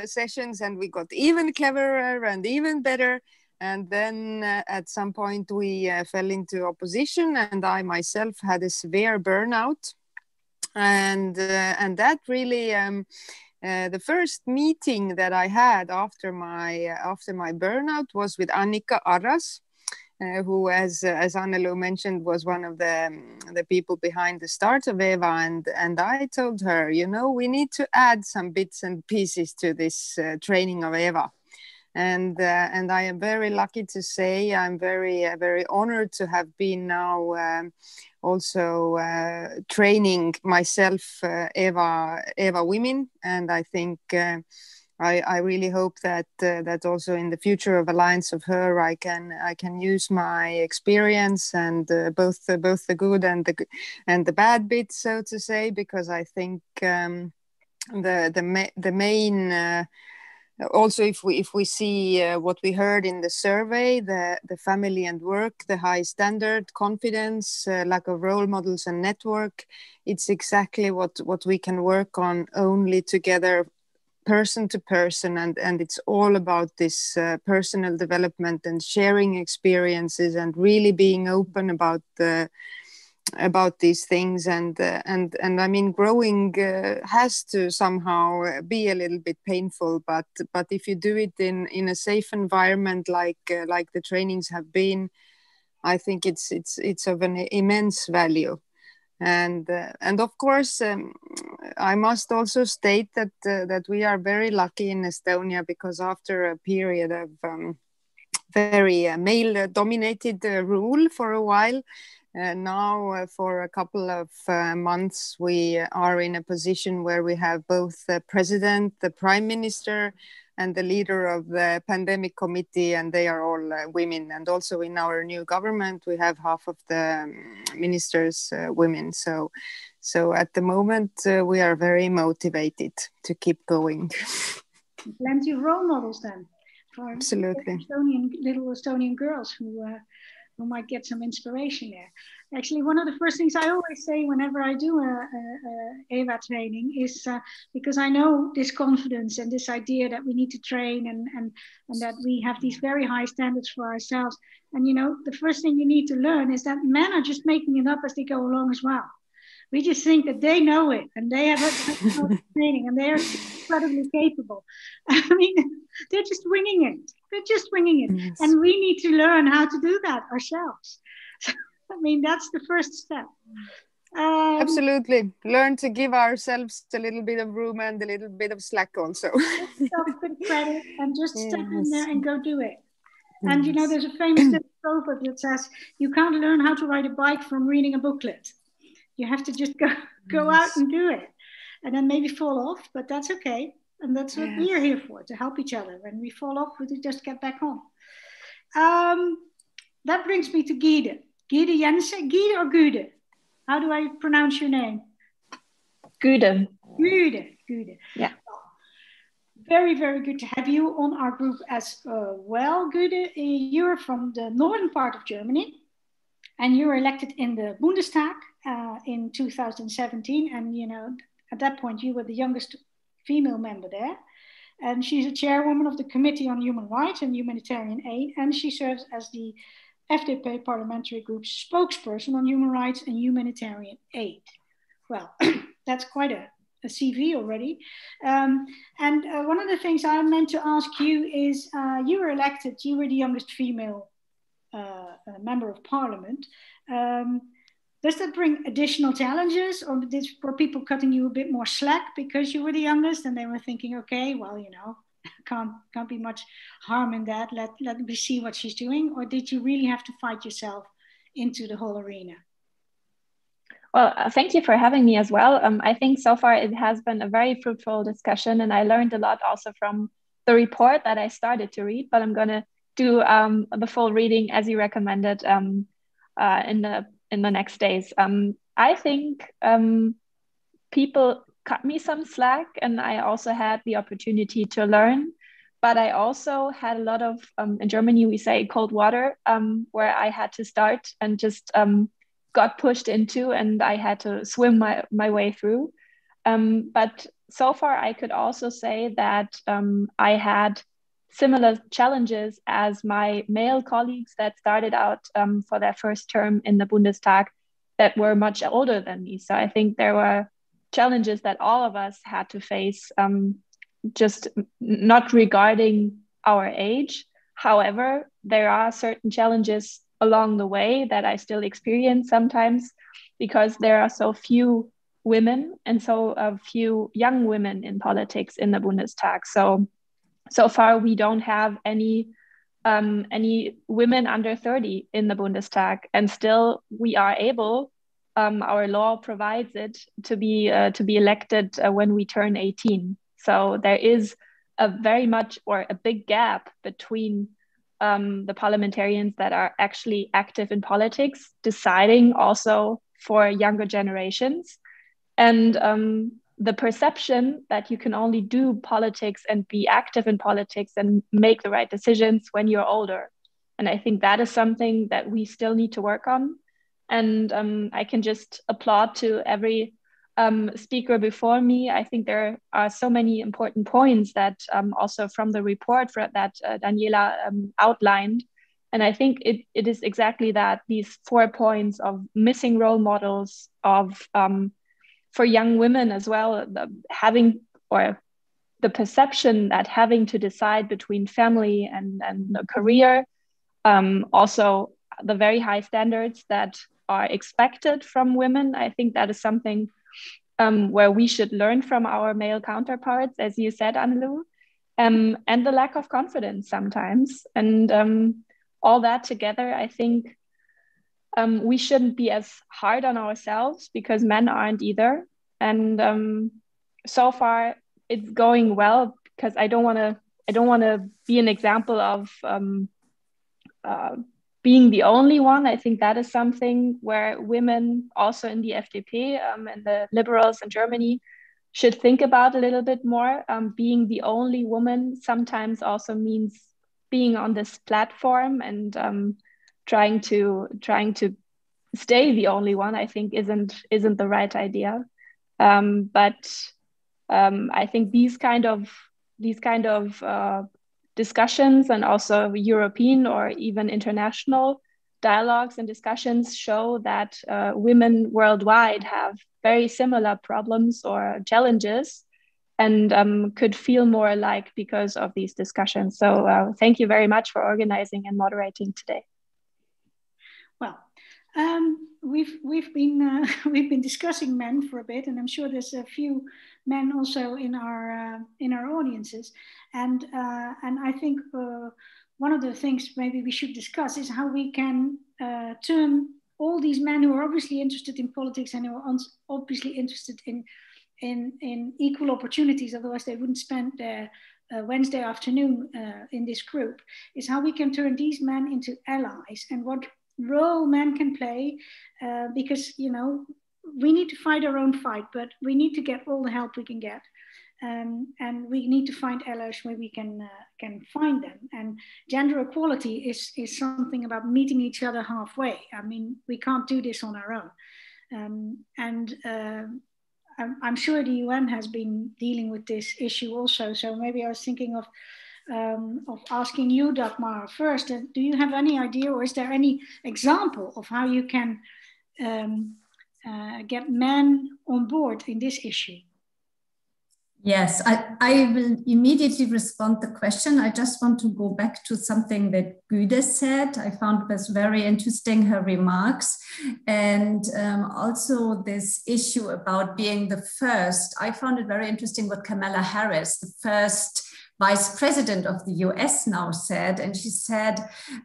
[SPEAKER 9] sessions, and we got even cleverer and even better. And then at some point we fell into opposition, and I myself had a severe burnout. And that really, the first meeting that I had after my burnout was with Annika Arras, who, as Annelu mentioned, was one of the people behind the start of Eva. And I told her, you know, we need to add some bits and pieces to this training of Eva. And I am very lucky to say I'm very, very honored to have been now also training myself Eva women. And I think I really hope that that also in the future of Alliance of Her, I can use my experience and both the good and the bad bits, so to say, because I think the main also, if we see what we heard in the survey, the family and work, the high standard, confidence, lack of role models and network, it's exactly what we can work on only together, person to person, and it's all about this personal development and sharing experiences and really being open about the about these things, and I mean, growing has to somehow be a little bit painful, but if you do it in a safe environment like the trainings have been, I think it's of an immense value. And of course, I must also state that we are very lucky in Estonia, because after a period of very male-dominated rule for a while, now for a couple of months, we are in a position where we have both the president, the prime minister, and the leader of the pandemic committee, and they are all women. And also in our new government, we have half of the ministers women. So at the moment, we are very motivated to keep going.
[SPEAKER 3] Plenty of role models then. For
[SPEAKER 9] Absolutely.
[SPEAKER 3] Little Estonian girls who might get some inspiration there. Actually, one of the first things I always say whenever I do a EVA training is because I know this confidence and this idea that we need to train and that we have these very high standards for ourselves. And, you know, the first thing you need to learn is that men are just making it up as they go along as well. We just think that they know it and they have a training and they are incredibly capable. I mean, they're just winging it. They're just winging it. Yes. And we need to learn how to do that ourselves. So, I mean, that's the first step.
[SPEAKER 9] Absolutely. Learn to give ourselves a little bit of room and a little bit of slack also.
[SPEAKER 3] Credit and just step in there and go do it. And, you know, there's a famous proverb that says, you can't learn how to ride a bike from reading a booklet. You have to just go out and do it. And then maybe fall off, but that's okay. And that's what we are here for, to help each other. When we fall off, we just get back on. That brings me to Guide. Guide Jensen, Guide or Gude? How do I pronounce your name?
[SPEAKER 10] Gude.
[SPEAKER 3] Gude.
[SPEAKER 10] Yeah.
[SPEAKER 3] Very, very good to have you on our group as well, Gude. You're from the northern part of Germany, and you were elected in the Bundestag in 2017. And, you know, at that point, you were the youngest female member there. And she's a chairwoman of the Committee on Human Rights and Humanitarian Aid. And she serves as the FDP parliamentary group's spokesperson on human rights and humanitarian aid. Well, that's quite a CV already. And one of the things I meant to ask you is, you were elected, you were the youngest female member of parliament. Does that bring additional challenges, or were people cutting you a bit more slack because you were the youngest and they were thinking, okay, well, you know, can't be much harm in that. Let me see what she's doing. Or did you really have to fight yourself into the whole arena?
[SPEAKER 10] Well, thank you for having me as well. I think so far it has been a very fruitful discussion, and I learned a lot also from the report that I started to read, but I'm going to do the full reading as you recommended in the next days. I think people cut me some slack, and I also had the opportunity to learn, but I also had a lot of, in Germany we say cold water, where I had to start and just got pushed into, and I had to swim my way through. But so far I could also say that I had similar challenges as my male colleagues that started out for their first term in the Bundestag that were much older than me. So I think there were challenges that all of us had to face, just not regarding our age. However, there are certain challenges along the way that I still experience sometimes, because there are so few women and so few young women in politics in the Bundestag. So far, we don't have any women under 30 in the Bundestag, and still we are able. Our law provides it to be elected when we turn 18. So there is a very much or a big gap between the parliamentarians that are actually active in politics, deciding also for younger generations, and the perception that you can only do politics and be active in politics and make the right decisions when you're older. And I think that is something that we still need to work on. And I can just applaud to every speaker before me. I think there are so many important points that also from the report that Daniela outlined. And I think it is exactly that, these 4 points of missing role models, of for young women as well, the perception that having to decide between family and a career, also the very high standards that are expected from women. I think that is something where we should learn from our male counterparts, as you said, Annelou, and the lack of confidence sometimes. And all that together, I think we shouldn't be as hard on ourselves, because men aren't either. And so far it's going well, because I don't want to be an example of being the only one. I think that is something where women also in the FDP and the liberals in Germany should think about a little bit more. Being the only woman sometimes also means being on this platform and trying to stay the only one. I think isn't the right idea. But I think these kind of discussions, and also European or even international dialogues and discussions, show that women worldwide have very similar problems or challenges, and could feel more alike because of these discussions. So thank you very much for organizing and moderating today.
[SPEAKER 3] Well, we've been discussing men for a bit, and I'm sure there's a few men also in our audiences, and I think one of the things maybe we should discuss is how we can turn all these men who are obviously interested in politics and who are obviously interested in equal opportunities, otherwise they wouldn't spend their Wednesday afternoon in this group, is how we can turn these men into allies, and what role men can play, because, you know, we need to fight our own fight, but we need to get all the help we can get, and we need to find allies where we can find them. And gender equality is something about meeting each other halfway. I mean, we can't do this on our own, I'm sure the UN has been dealing with this issue also. So maybe I was thinking of asking you, Dagmar, first. Do you have any idea, or is there any example of how you can get men on board in this issue?
[SPEAKER 2] Yes, I will immediately respond to the question. I just want to go back to something that Güde said. I found it was very interesting, her remarks. And also this issue about being the first. I found it very interesting what Kamala Harris, the first Vice President of the US, now said. And she said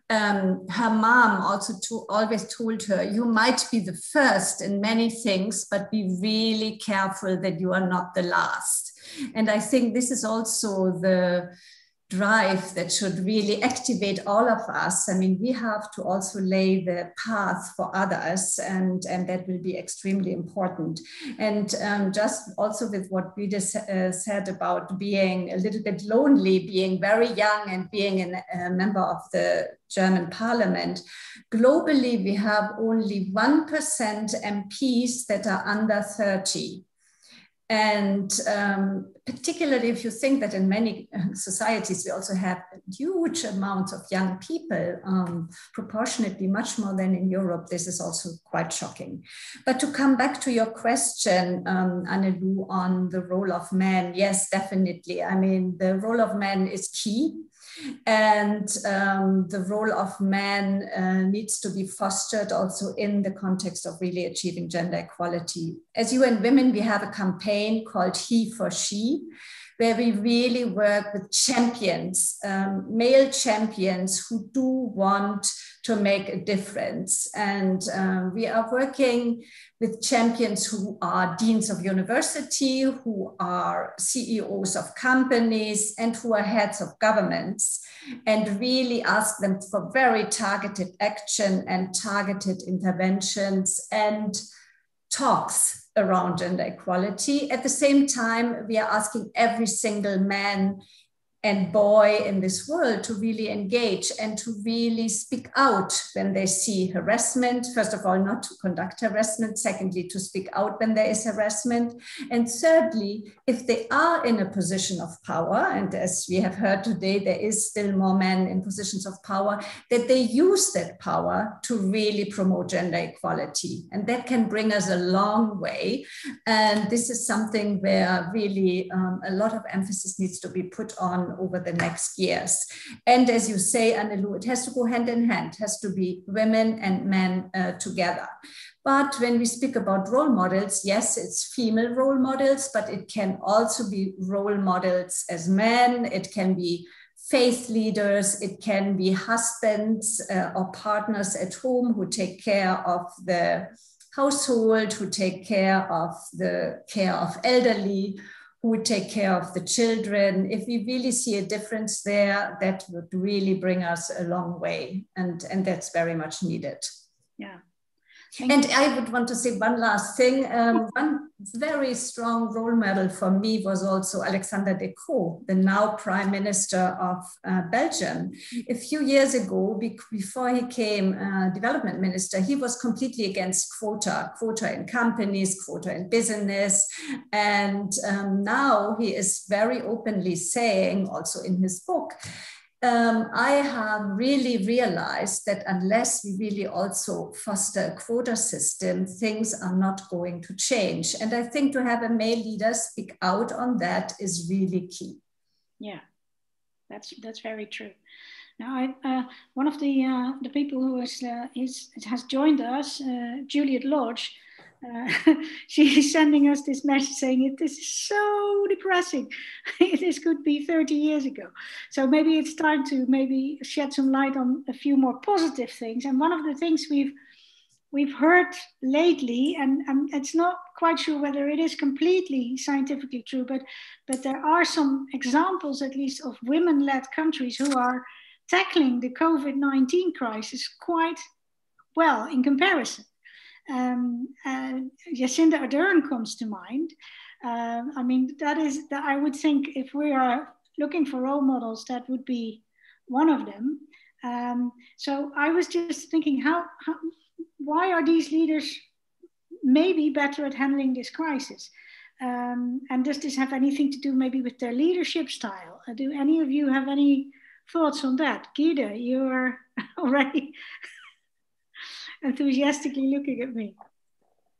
[SPEAKER 2] her mom also always told her, you might be the first in many things, but be really careful that you are not the last. And I think this is also the drive that should really activate all of us. I mean, we have to also lay the path for others, and that will be extremely important. And just also with what we just said about being a little bit lonely, being very young and being a member of the German parliament, globally, we have only 1% MPs that are under 30. And particularly if you think that in many societies, we also have huge amounts of young people, proportionately much more than in Europe, this is also quite shocking. But to come back to your question, Annelou, on the role of men, yes, definitely. I mean, the role of men is key. And the role of men needs to be fostered also in the context of really achieving gender equality. As UN Women, we have a campaign called He for She, where we really work with champions, male champions who do want to make a difference. And we are working with champions who are deans of university, who are CEOs of companies, and who are heads of governments, and really ask them for very targeted action and targeted interventions and talks around gender equality. At the same time, we are asking every single man and boy in this world to really engage and to really speak out when they see harassment. First of all, not to conduct harassment. Secondly, to speak out when there is harassment. And thirdly, if they are in a position of power, and as we have heard today, there is still more men in positions of power, that they use that power to really promote gender equality. And that can bring us a long way. And this is something where really a lot of emphasis needs to be put on over the next years. And as you say, Annelou, it has to go hand in hand, it has to be women and men together. But when we speak about role models, yes, it's female role models, but it can also be role models as men. It can be faith leaders, it can be husbands or partners at home who take care of the household, who take care of the care of elderly, who would take care of the children. If we really see a difference there, that would really bring us a long way. And that's very much needed.
[SPEAKER 3] Yeah.
[SPEAKER 2] And I would want to say one last thing. One very strong role model for me was also Alexander De Croo, the now Prime Minister of Belgium. A few years ago, before he came Development Minister, he was completely against quota in companies, quota in business. And now he is very openly saying, also in his book, I have really realized that unless we really also foster a quota system, things are not going to change. And I think to have a male leader speak out on that is really key.
[SPEAKER 3] Yeah, that's very true. Now, one of the people who has joined us, Juliet Lodge, she's sending us this message saying this is so depressing. This could be 30 years ago. So maybe it's time to maybe shed some light on a few more positive things. And one of the things we've heard lately, and it's not quite sure whether it is completely scientifically true, but there are some examples, at least, of women-led countries who are tackling the COVID-19 crisis quite well in comparison. Jacinda Ardern comes to mind. I mean, that I would think if we are looking for role models, that would be one of them. So I was just thinking, why are these leaders maybe better at handling this crisis? And does this have anything to do maybe with their leadership style? Do any of you have any thoughts on that? Guido, you're already enthusiastically looking at me.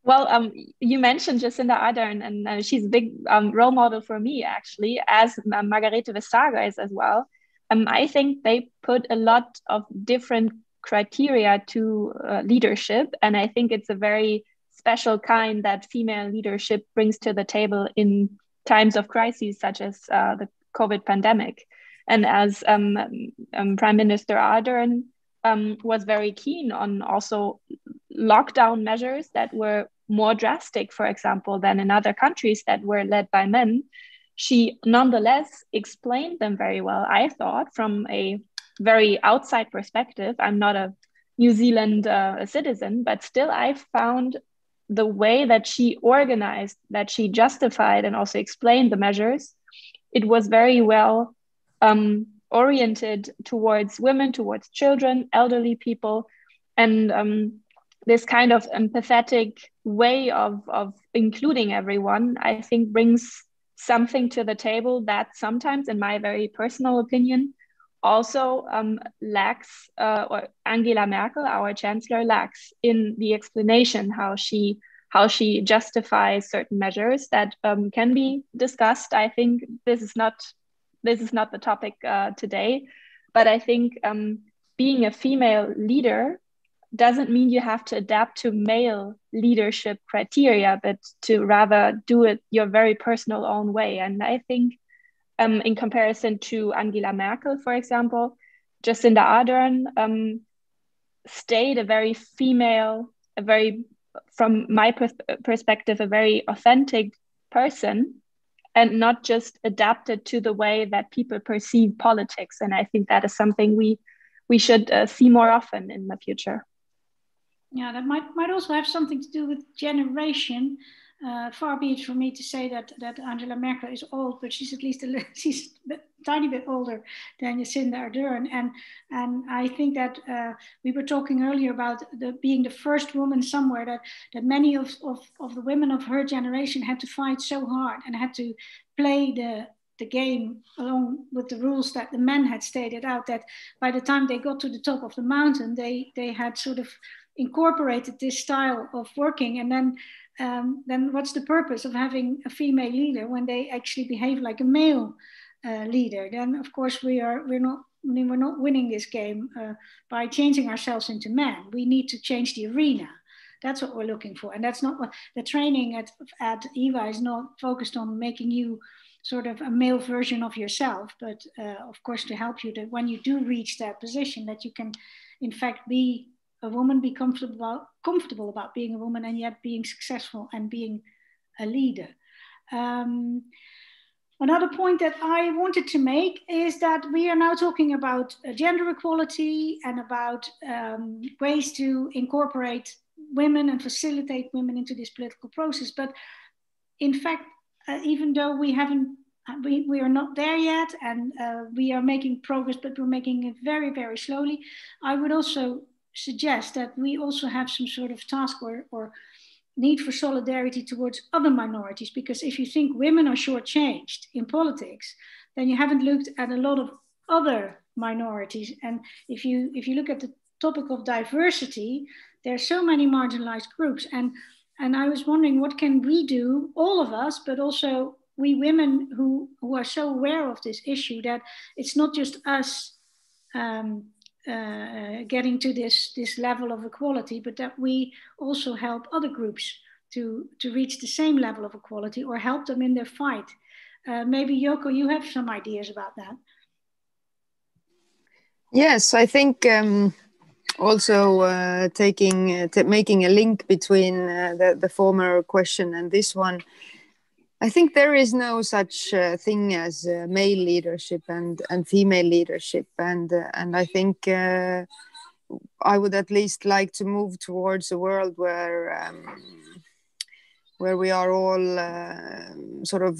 [SPEAKER 10] Well, you mentioned Jacinda Ardern, and she's a big role model for me, actually, as Margarete Vestager is as well. I think they put a lot of different criteria to leadership, and I think it's a very special kind that female leadership brings to the table in times of crises such as the COVID pandemic. And as Prime Minister Ardern was very keen on also lockdown measures that were more drastic, for example, than in other countries that were led by men, she nonetheless explained them very well, I thought, from a very outside perspective. I'm not a New Zealand citizen, but still I found the way that she organized, that she justified and also explained the measures, it was very well oriented towards women, towards children, elderly people, and this kind of empathetic way of including everyone, I think brings something to the table that sometimes, in my very personal opinion, also lacks, or Angela Merkel, our chancellor, lacks in the explanation how she justifies certain measures that can be discussed. I think this is not the topic today, but I think being a female leader doesn't mean you have to adapt to male leadership criteria, but to rather do it your very personal own way. And I think in comparison to Angela Merkel, for example, Jacinda Ardern stayed a very female, from my perspective, a very authentic person, and not just adapted to the way that people perceive politics. And I think that is something we should see more often in the future.
[SPEAKER 3] Yeah, that might also have something to do with generation. far be it for me to say that Angela Merkel is old, but she's at least she's a tiny bit older than Jacinda Ardern. And I think that we were talking earlier about being the first woman somewhere, that many of the women of her generation had to fight so hard and had to play the game along with the rules that the men had stated out, that by the time they got to the top of the mountain, they had sort of incorporated this style of working. And then what's the purpose of having a female leader when they actually behave like a male leader? Then of course we're not winning this game by changing ourselves into men. We need to change the arena. That's what we're looking for. And that's not what the training at EVA is not focused on, making you sort of a male version of yourself, but of course to help you that when you do reach that position, that you can in fact be a woman, be comfortable about being a woman, and yet being successful and being a leader. Another point that I wanted to make is that we are now talking about gender equality and about ways to incorporate women and facilitate women into this political process. But in fact, even though we are not there yet, and we are making progress, but we're making it very, very slowly, I would also suggest that we also have some sort of task or need for solidarity towards other minorities, because if you think women are shortchanged in politics, then you haven't looked at a lot of other minorities. And if you look at the topic of diversity, there are so many marginalized groups. And I was wondering, what can we do, all of us, but also we women who are so aware of this issue, that it's not just us getting to this level of equality, but that we also help other groups to reach the same level of equality, or help them in their fight. Maybe Yoko, you have some ideas about that.
[SPEAKER 9] Yes, I think also making a link between the former question and this one. I think there is no such thing as male leadership and female leadership, and I think I would at least like to move towards a world where we are all sort of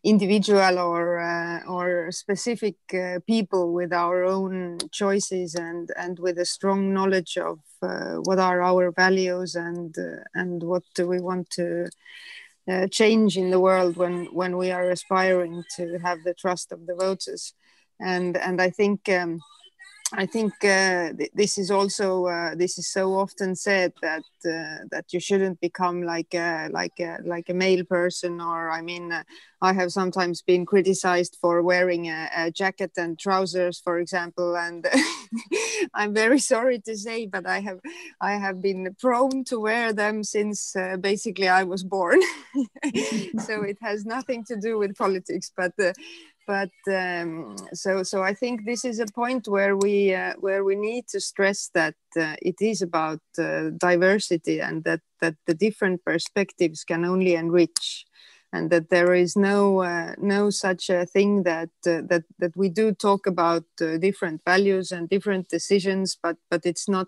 [SPEAKER 9] individual or specific people with our own choices and with a strong knowledge of what are our values and what do we want to change in the world when we are aspiring to have the trust of the voters. And I think this is also this is so often said that you shouldn't become like a male person, or I mean I have sometimes been criticized for wearing a jacket and trousers, for example, and I'm very sorry to say, but I have been prone to wear them since basically I was born. So it has nothing to do with politics, but so I think this is a point where we need to stress that it is about diversity, and that the different perspectives can only enrich, and that there is no such a thing that we do talk about different values and different decisions, but it's not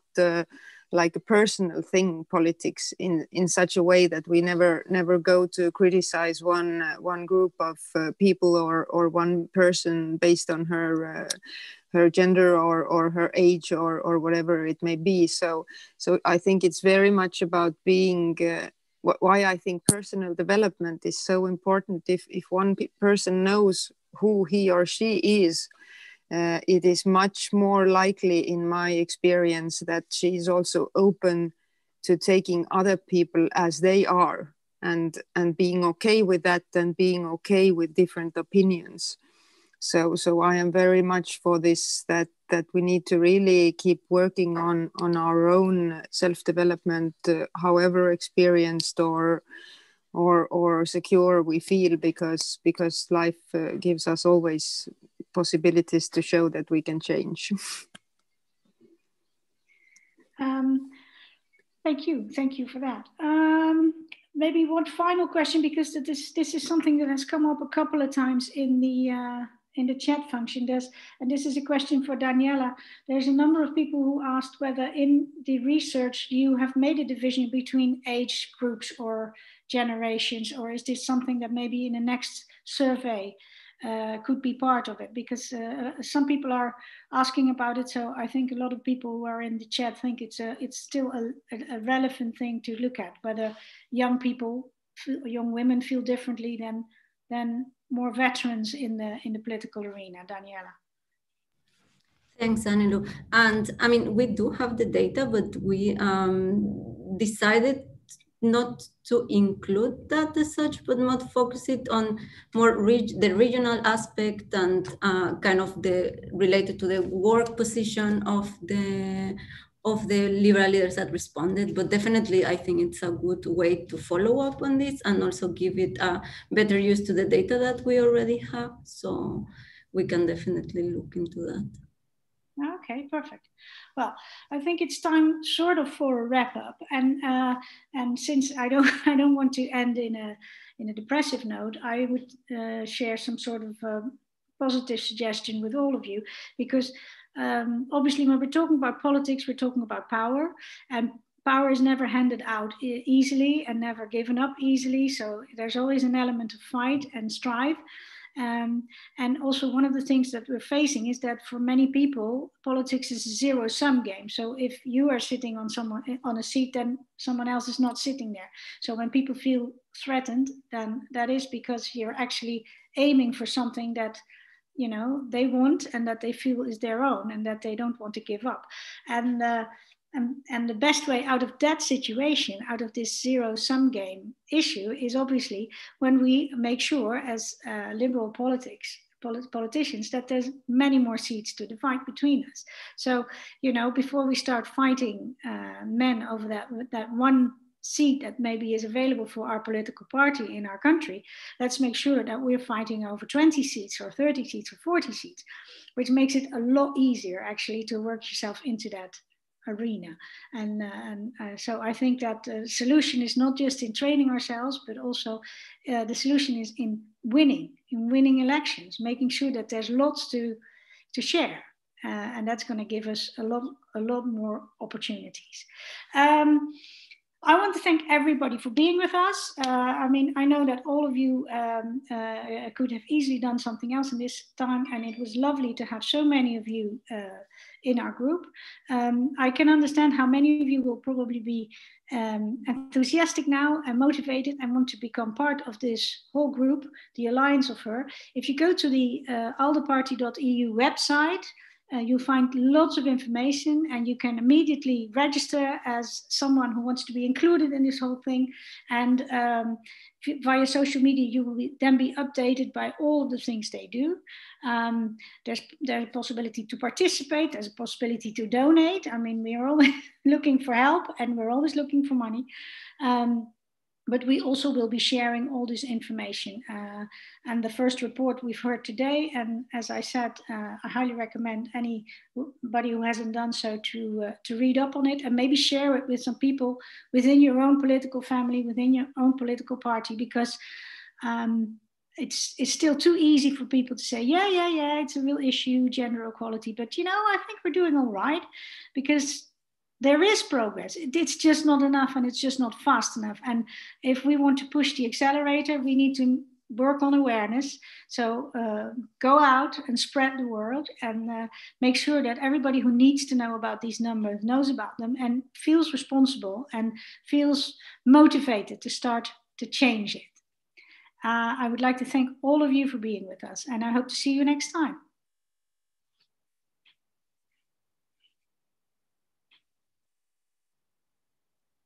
[SPEAKER 9] like a personal thing, politics, in such a way that we never go to criticize one group of people or one person based on her gender or her age or whatever it may be. So I think it's very much about being why I think personal development is so important. If one person knows who he or she is, it is much more likely, in my experience, that she is also open to taking other people as they are and being okay with that, and being okay with different opinions. So I am very much for this, that we need to really keep working on our own self-development, however experienced or secure we feel, because life gives us always possibilities to show that we can change.
[SPEAKER 3] Thank you for that. Maybe one final question, because this is something that has come up a couple of times in the chat function. And this is a question for Daniela. There's a number of people who asked whether in the research you have made a division between age groups or generations, or is this something that maybe in the next survey could be part of it? Because some people are asking about it, so I think a lot of people who are in the chat think it's still a relevant thing to look at, whether young people, young women feel differently than more veterans in the political arena. Daniela.
[SPEAKER 7] Thanks, Anilu. And I mean, we do have the data, but we decided not to include that as such, but not focus it on more the regional aspect and kind of the related to the work position of the liberal leaders that responded. But definitely, I think it's a good way to follow up on this and also give it a better use to the data that we already have. So we can definitely look into that.
[SPEAKER 3] Okay, perfect. Well, I think it's time sort of for a wrap up, and since I don't want to end in a depressive note, I would share some sort of positive suggestion with all of you, because obviously when we're talking about politics, we're talking about power, and power is never handed out easily and never given up easily. So there's always an element of fight and strive. And also one of the things that we're facing is that for many people, politics is a zero-sum game. So if you are sitting on a seat, then someone else is not sitting there. So when people feel threatened, then that is because you're actually aiming for something that, you know, they want and that they feel is their own and that they don't want to give up. And the best way out of that situation, out of this zero-sum game issue, is obviously when we make sure as liberal politicians that there's many more seats to divide between us. So, you know, before we start fighting men over that one seat that maybe is available for our political party in our country, let's make sure that we're fighting over 20 seats or 30 seats or 40 seats, which makes it a lot easier actually to work yourself into that arena. And so I think that the solution is not just in training ourselves, but also the solution is in winning elections, making sure that there's lots to share, and that's going to give us a lot more opportunities. I want to thank everybody for being with us. I mean, I know that all of you could have easily done something else in this time, and it was lovely to have so many of you in our group. I can understand how many of you will probably be enthusiastic now and motivated and want to become part of this whole group, the Alliance of Her. If you go to the aldeparty.eu website, you'll find lots of information, and you can immediately register as someone who wants to be included in this whole thing. And via social media, you will then be updated by all of the things they do. There's a possibility to participate, there's a possibility to donate. I mean, we are always looking for help and we're always looking for money. But we also will be sharing all this information. And the first report we've heard today, and as I said, I highly recommend anybody who hasn't done so to read up on it and maybe share it with some people within your own political family, within your own political party, because it's still too easy for people to say, yeah, it's a real issue, gender equality. But, you know, I think we're doing all right, because there is progress. It's just not enough, and it's just not fast enough. And if we want to push the accelerator, we need to work on awareness. So go out and spread the word, and make sure that everybody who needs to know about these numbers knows about them and feels responsible and feels motivated to start to change it. I would like to thank all of you for being with us, and I hope to see you next time.